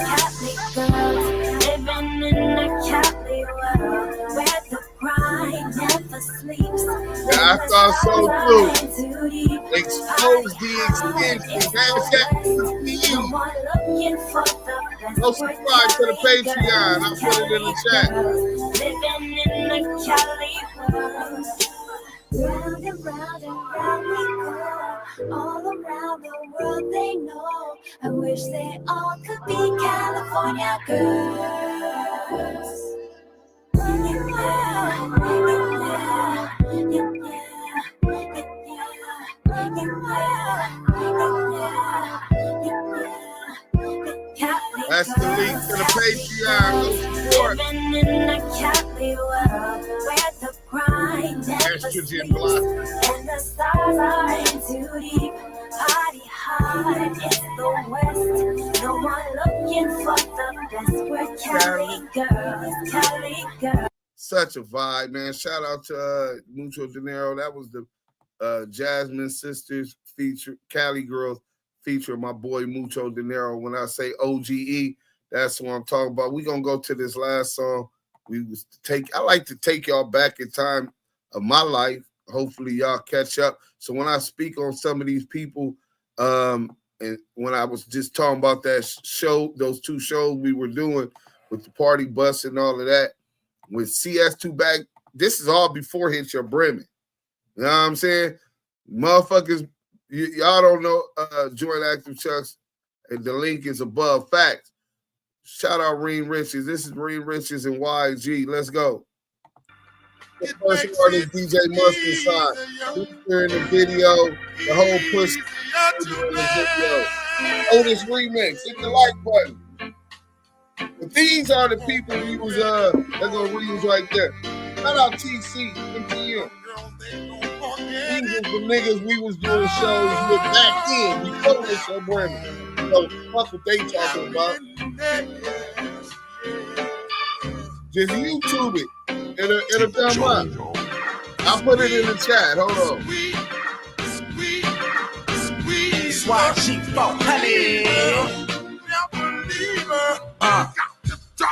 Cali girls, living in the Cali world, where the grind never sleeps. I thought so too. Expose the extension. That's that to you. Go subscribe to the Patreon. I'll put it in the chat. Living in the Cali world. Round and round and round we go. All around the world they know. I wish they all could be California girls. That's the link to the Patreon. Go support. Living in the Cali world, where the grind never sleeps, and the stars aren't too deep. Party hard, it's the West. No one looking for the best. We're Cali girls. Such a vibe, man. Shout out to Mucho Dinero. That was the Jasmine Sisters feature, Cali Girls feature, my boy Mucho Dinero. When I say OGE, that's what I'm talking about. We're gonna go to this last song. I like to take y'all back in time of my life. Hopefully y'all catch up. So when I speak on some of these people, and when I was just talking about that show, those two shows we were doing with the party bus and all of that, with CS2 back, this is all before Hit Your Bremen. You know what I'm saying? Motherfuckers, y'all don't know Joint Active Chucks, and the link is above. Facts. Shout out Reen Riches. This is Reen Riches and YG. Let's go. The first artist, DJ Mustard Side. He's here in the video. The whole push in the video. Otis remix. Hit the like button. But these are the people we was they're gonna reuse right there. Shout out TC, MTM. These are the niggas we was doing shows with back then before this show Bremen. So fuck what they talking about. Just YouTube it. It'll come up. I'll put it in the chat. Hold on. Swag sheep for honey.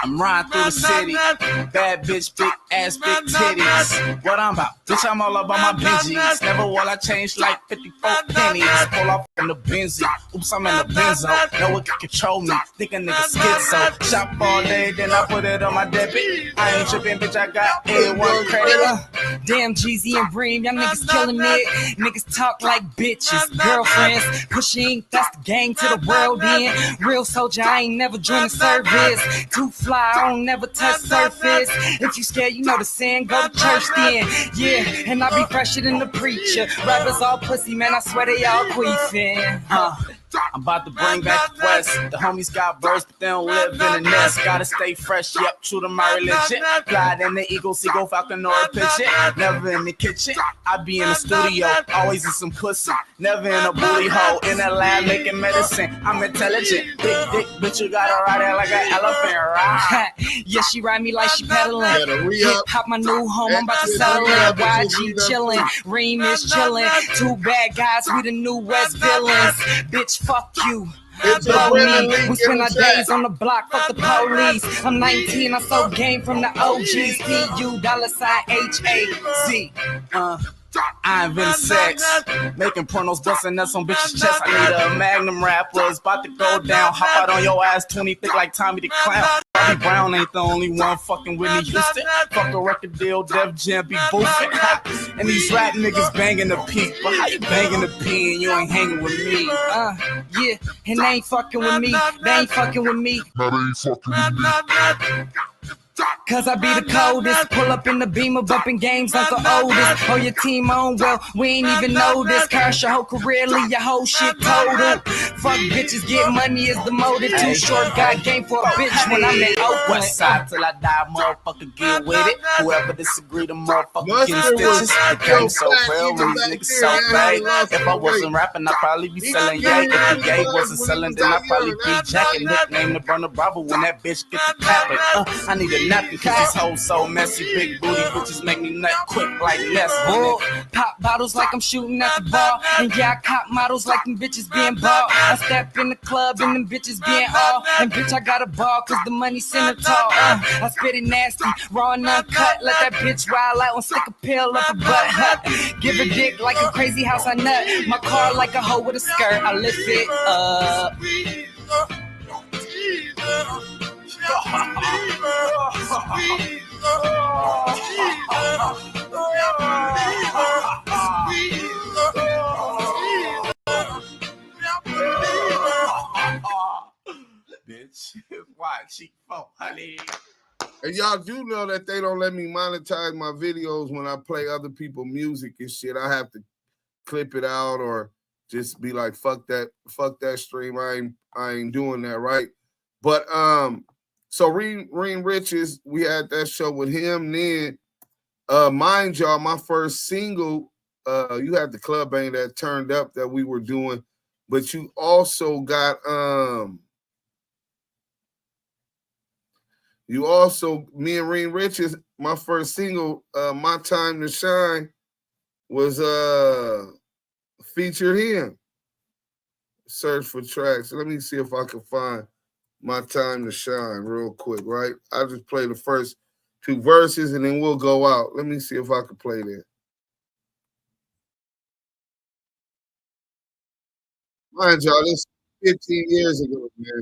I'm riding through the city, bad bitch, big ass, big titties. What I'm about? Bitch, I'm all about my Benjis. Never will I change like 54 pennies. Pull off in the Benzie. Oops, I'm in the Benzo. No one can control me. Think a nigga schizo. Shop all day, then I put it on my debit. I ain't tripping, bitch, I got A1 credit. Damn, Jeezy and Bream, y'all niggas killing it. Niggas talk like bitches, girlfriends, pushing, that's the gang to the world in. Real soldier, I ain't never joined the service. Too fly, I don't never touch surface. If you scared, you know the saying, go to church then. Yeah, and I be fresher than the preacher. Rappers all pussy, man, I swear they all queefing. I'm about to bring back the West. The homies got birds, but they don't live in the nest. Gotta stay fresh, yep, true to my religion. Glide in the Eagle, Seagull, Falcon, or a pigeon. Never in the kitchen, I be in the studio. Always in some pussy, never in a booty hole. In the lab making medicine, I'm intelligent. Big dick, bitch, you gotta ride it like an elephant, right? Yeah, she ride me like she pedaling. Hip hop my new home, I'm about to settle in. YG chillin', Reem is chillin'. Two bad guys, we the new West villains. Bitch, fuck you. Blow me. We spend our days on the block, fuck the police. I'm 19, I sold game from the OGs. PU $HAZ. I invented sex, making pornos, busting nuts on bitches' chest. I need a magnum rapper, it's about to go down. Hop out on your ass, 20 thick like Tommy the Clown. Bobby Brown ain't the only one fucking Whitney Houston. Fuck a record deal, Def Jam be boofing. And these rap niggas banging the P. But how you banging the P and you ain't hanging with me? Yeah, and they ain't fucking with me. They ain't fucking with me. No, they ain't fucking with me. Cause I be the coldest. Pull up in the Beamer, bumping games Uncle Otis. Oh, your team on, well, we ain't even know this. Curse your whole career, leave your whole shit total. Fuck bitches, get money is the motive. Too short, got game for a bitch when I'm in Oakland. West side till I die, motherfucker, get with it. Whoever disagree, the motherfucker get stitches. The game so real, when these niggas so fake. If I wasn't rapping, I'd probably be selling yay. If the yay wasn't selling, then I'd probably be jacking. Nickname the burner Bravo when that bitch get the clapping. I need a napping cause this hoe so messy. Big booty bitches make me nut quick like Nestle. Pop bottles like I'm shooting at the ball. And yeah, I cop models like them bitches being bald. I step in the club and them bitches being all. And bitch, I got a ball cause the money send it tall. I spit it nasty, raw and uncut. Let that bitch wild out and stick a pill up her butt. Give a dick like a crazy house I nut. My car like a hoe with a skirt. I lift it up. Bitch, why cheap for honey? And y'all do know that they don't let me monetize my videos when I play other people's music and shit. I have to clip it out or just be like, fuck that stream. I ain't doing that, right? But so Reem Riches, we had that show with him. Then mind y'all, my first single, you had the club bang that turned up that we were doing, but you also got me and Reem Riches, my first single, My Time to Shine, was featured him. Search for tracks. Let me see if I can find My Time to Shine real quick, right? I'll just play the first two verses and then we'll go out. Let me see if I can play that. Mind y'all, this 15 years ago, man.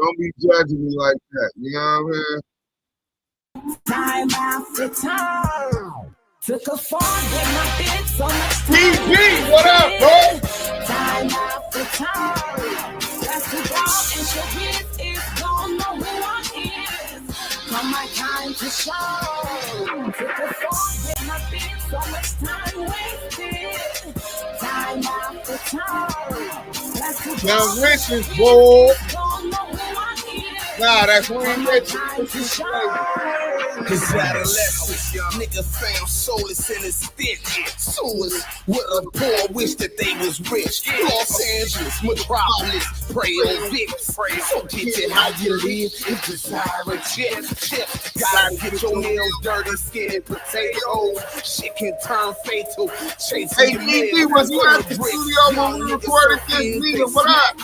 Don't be judging me like that. You know what I mean? Time after time. Took a fall, get my bitch so much time. DB, what up, bro? Time after time. That's the dog and shit is gone, know who I is. Come my time to shine. Took a fall, get my bitch so much time wasted. Time after time. That's the Now, dog Riches, boy. don't know who I is. Nah, that's Reem Riches. His adolescence, niggas say I'm soulless in his stench. Sewers with a poor wish that they was rich. Los Angeles, metropolis, pray on Vicks. So get it how you live, if desire a chip. Gotta get your nails dirty, skinning potatoes. Shit can turn fatal. Chasing your DB was at the studio when we recorded this video. What up?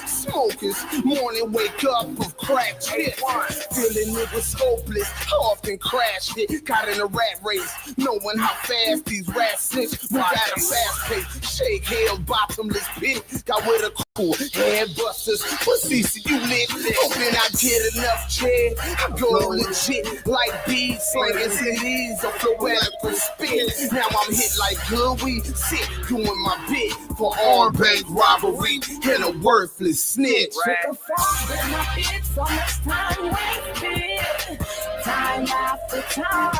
Smokers, morning wake up of crack shit. Feeling it was hopeless, often crashed it. Got in a rat race, knowing how fast these rats snitch. We got a fast pace, shake hell, bottomless pit. Got with a cool head busters, pussy so you lit. Hoping I get enough check. I go legit like bees, slinging CDs of poetical spit. Now I'm hit like good weed, sick, doing my bit for armed bank robbery and a worthless snitch. Took a fall, get my bitch so much time wasted. Time after time.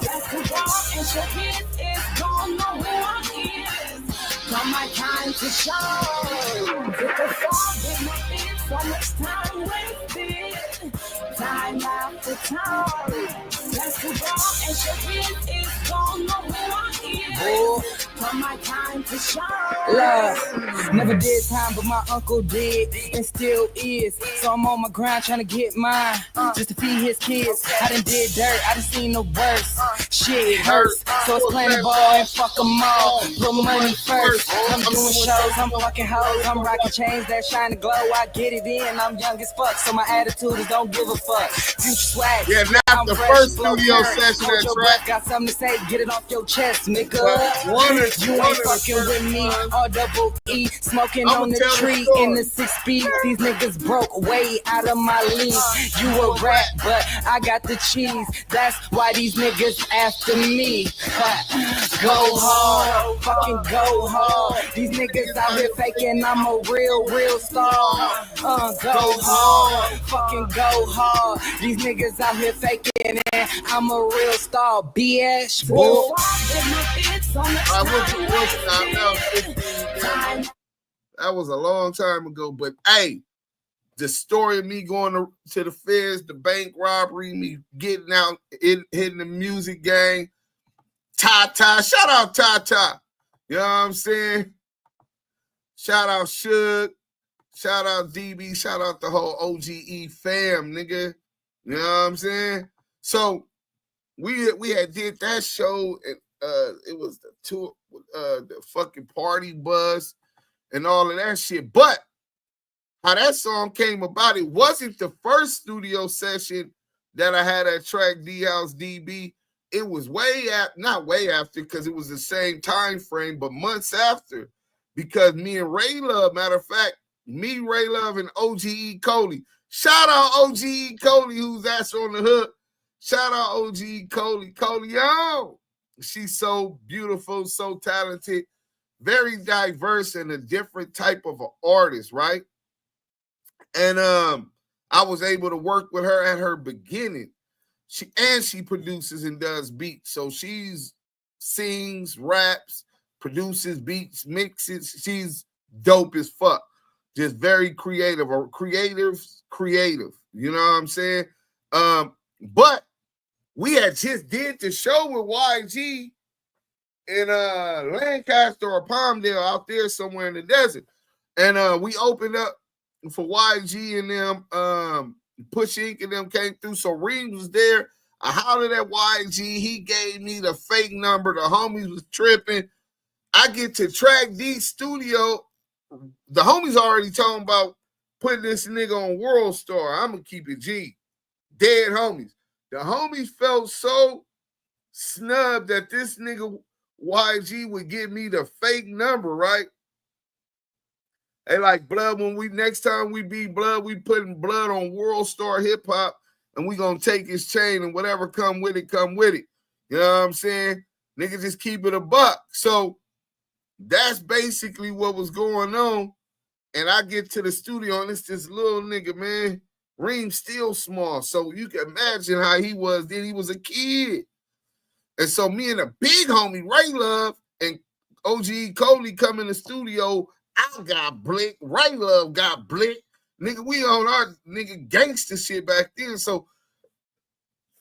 That's the dog and shit is gone, know who I is. Come my time to shine. Took a fall, get my bitch so much time wasted. Time after time. That's the dog and shit is gone, know who I is. Come my time to shine. Love, never did time, but my uncle did and still is. So I'm on my grind trying to get mine, just to feed his kids. I done did dirt, I done seen the worst. Shit hurts, so it's playing ball and fuck them all. Put money first. I'm doing shows, I'm fucking hoes, I'm rocking chains that shine and glow. I get it in, I'm young as fuck, so my attitude is don't give a fuck. Future swag. Yeah, not the first studio session at Track. Got something to say, get it off your chest, nigga. You ain't fucking with me. All double E, smoking on the tree in the 6 speed. These niggas broke way out of my league. You a rat, but I got the cheese. That's why these niggas after me. Go hard, fucking go hard. These niggas out here faking I'm a real star. Go hard, fucking go hard. These niggas out here faking and I'm a real star, bitch. That was a long time ago, but hey, the story of me going to the feds, the bank robbery, me getting out, hitting the music gang, Tata, shout out Tata, you know what I'm saying? Shout out Suge, shout out DB, shout out the whole OGE fam, nigga, you know what I'm saying? So we had did that show, and it was the tour, the fucking party bus and all of that shit, but how that song came about, it wasn't the first studio session that I had at Track D House DB. It was not way after, because it was the same time frame, but months after, because me and Ray Love, matter of fact, me, Ray Love, and OGE Coley. Shout out OGE Coley, who's that's on the hook. Shout out OGE Coley. Coley, yo, she's so beautiful, so talented, very diverse, and a different type of an artist, right? And I was able to work with her at her beginning. She produces and does beats. So she's sings, raps, produces beats, mixes. She's dope as fuck. Just very creative, or creative. You know what I'm saying? But we had just did the show with YG in Lancaster or Palmdale, out there somewhere in the desert. And we opened up for YG and them, Push Inc. and them came through. So Reams was there. I hollered at YG. He gave me the fake number. The homies was tripping. I get to Track D studio. The homies already talking about putting this nigga on World Star. I'm going to keep it G. Dead homies. The homies felt so snubbed that this nigga YG would give me the fake number, right? They like, blood, when next time we be blood, we putting blood on World Star Hip Hop, and we gonna take his chain, and whatever come with it, come with it. You know what I'm saying? Nigga, just keep it a buck. So that's basically what was going on. And I get to the studio, and it's this little nigga, man. Reem still small. So you can imagine how he was then. He was a kid. And so me and the big homie, Ray Love, and OGE Coley come in the studio. I got Blick. Ray Love got Blick. Nigga, we on our nigga gangster shit back then. So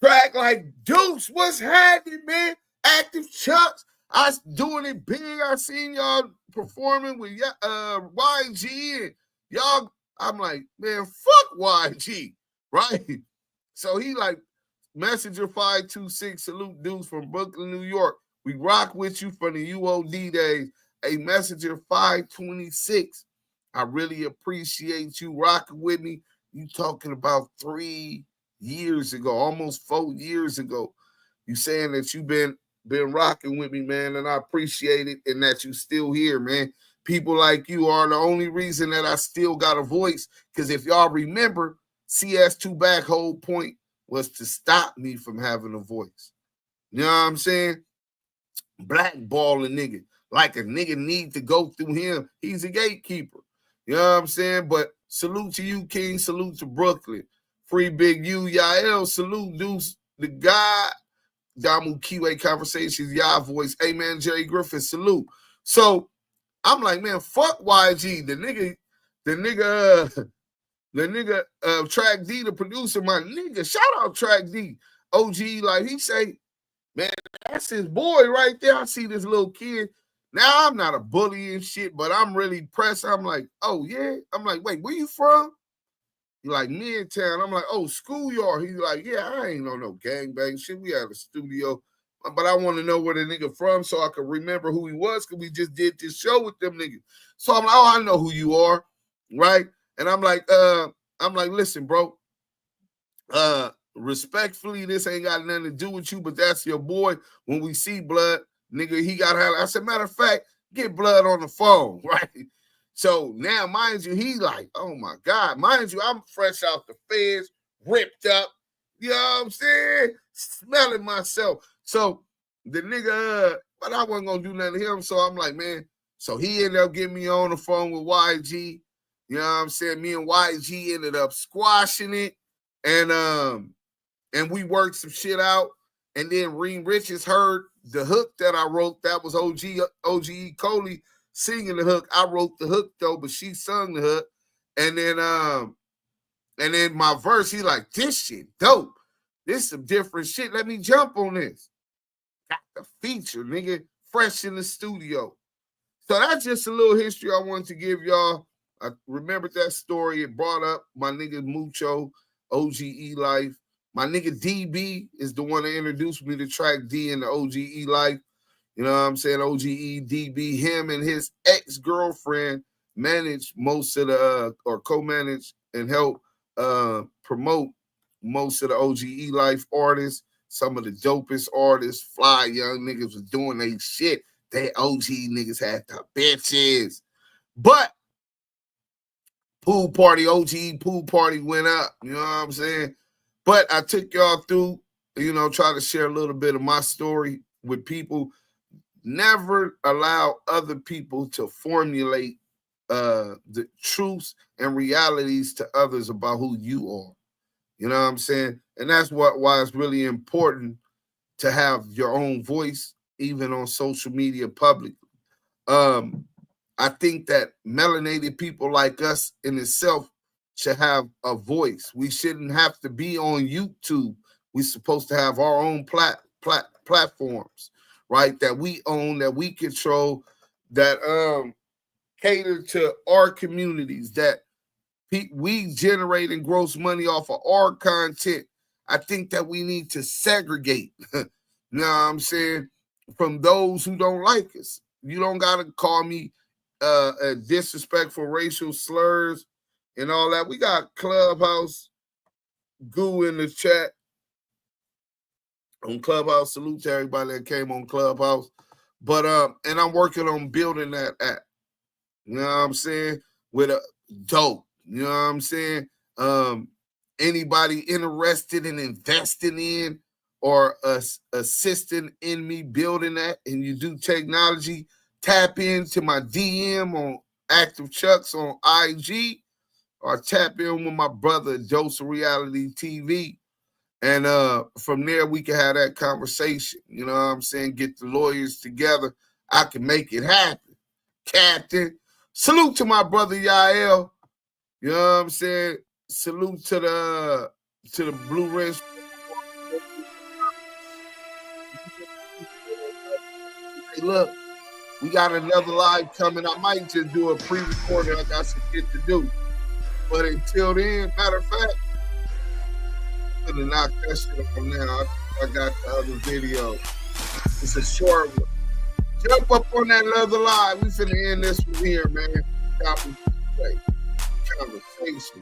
track like Deuce, what's happening, man? Active Chucks. I was doing it big. I seen y'all performing with YG and y'all. I'm like, man, fuck YG, right? So he like, Messenger 526, salute Deuce from Brooklyn, New York. We rock with you from the UOD days. A Messenger 526. I really appreciate you rocking with me. You talking about 3 years ago, almost 4 years ago. You saying that you been rocking with me, man, and I appreciate it, and that you still here, man. People like you are the only reason that I still got a voice, because if y'all remember, CS2 back whole point was to stop me from having a voice. You know what I'm saying? Blackballing nigga. Like a nigga need to go through him. He's a gatekeeper. You know what I'm saying? But salute to you, King. Salute to Brooklyn. Free Big U, Yael. Salute Deuce, the God. Damu Kiwe Conversations, y'all voice. Hey, man, Jerry Griffin, salute. So I'm like, man, fuck YG. The nigga, Track D, the producer, my nigga. Shout out Track D. OG, like he say, man, that's his boy right there. I see this little kid. Now, I'm not a bully and shit, but I'm really pressed. I'm like, oh, yeah? I'm like, wait, where you from? He like, Midtown. I'm like, oh, schoolyard. He's like, yeah, I ain't on no gangbang shit. We had a studio. But I want to know where the nigga from so I can remember who he was, because we just did this show with them niggas. So I'm like, oh, I know who you are, right? And I'm like, listen, bro, respectfully, this ain't got nothing to do with you, but that's your boy. When we see blood, nigga, he got hella. I said, matter of fact, get blood on the phone, right? So now, mind you, he like, oh my God, mind you, I'm fresh out the feds, ripped up, you know what I'm saying? Smelling myself. So the nigga, but I wasn't gonna do nothing to him. So I'm like, man, so he ended up getting me on the phone with YG. You know what I'm saying? Me and YG ended up squashing it. And we worked some shit out. And then Reem Riches heard the hook that I wrote. That was OGE Coley singing the hook. I wrote the hook though, but she sung the hook. And then my verse, he like, this shit dope. This some different shit. Let me jump on this. Got the feature, nigga, fresh in the studio. So that's just a little history I wanted to give y'all. I remembered that story. It brought up my nigga Mucho, OGE Life. My nigga DB is the one that introduced me to track D in the OGE Life. You know what I'm saying? OGE, DB, him and his ex-girlfriend managed most of the, or co-managed and help promote most of the OGE Life artists. Some of the dopest artists, fly young niggas was doing they shit. They OG niggas had the bitches. But pool party, OGE pool party went up. You know what I'm saying? But I took y'all through, you know, try to share a little bit of my story with people. Never allow other people to formulate the truths and realities to others about who you are. You know what I'm saying? And that's why it's really important to have your own voice, even on social media publicly. I think that melanated people like us in itself should have a voice. We shouldn't have to be on YouTube. We're supposed to have our own platforms, right? That we own, that we control, that cater to our communities, that we generate and gross money off of our content. I think that we need to segregate, you know what I'm saying, from those who don't like us. You don't got to call me disrespectful racial slurs and all that. We got Clubhouse goo in the chat on Clubhouse. Salute to everybody that came on Clubhouse. But and I'm working on building that app. You know what I'm saying? With a dope. You know what I'm saying? Anybody interested in investing in or assisting in me building that, and you do technology, tap into my DM on Active Chucks on IG, or tap in with my brother Dose of Reality TV. And from there, we can have that conversation. You know what I'm saying? Get the lawyers together. I can make it happen. Captain. Salute to my brother Yael. You know what I'm saying? Salute to the Blue Ridge. Hey, look, we got another live coming. I might just do a pre-recording. I got some shit to do. But until then, matter of fact, I'm gonna knock that shit up from now. I got the other video. It's a short one. Jump up on that other live. We finna end this one here, man. Conversation.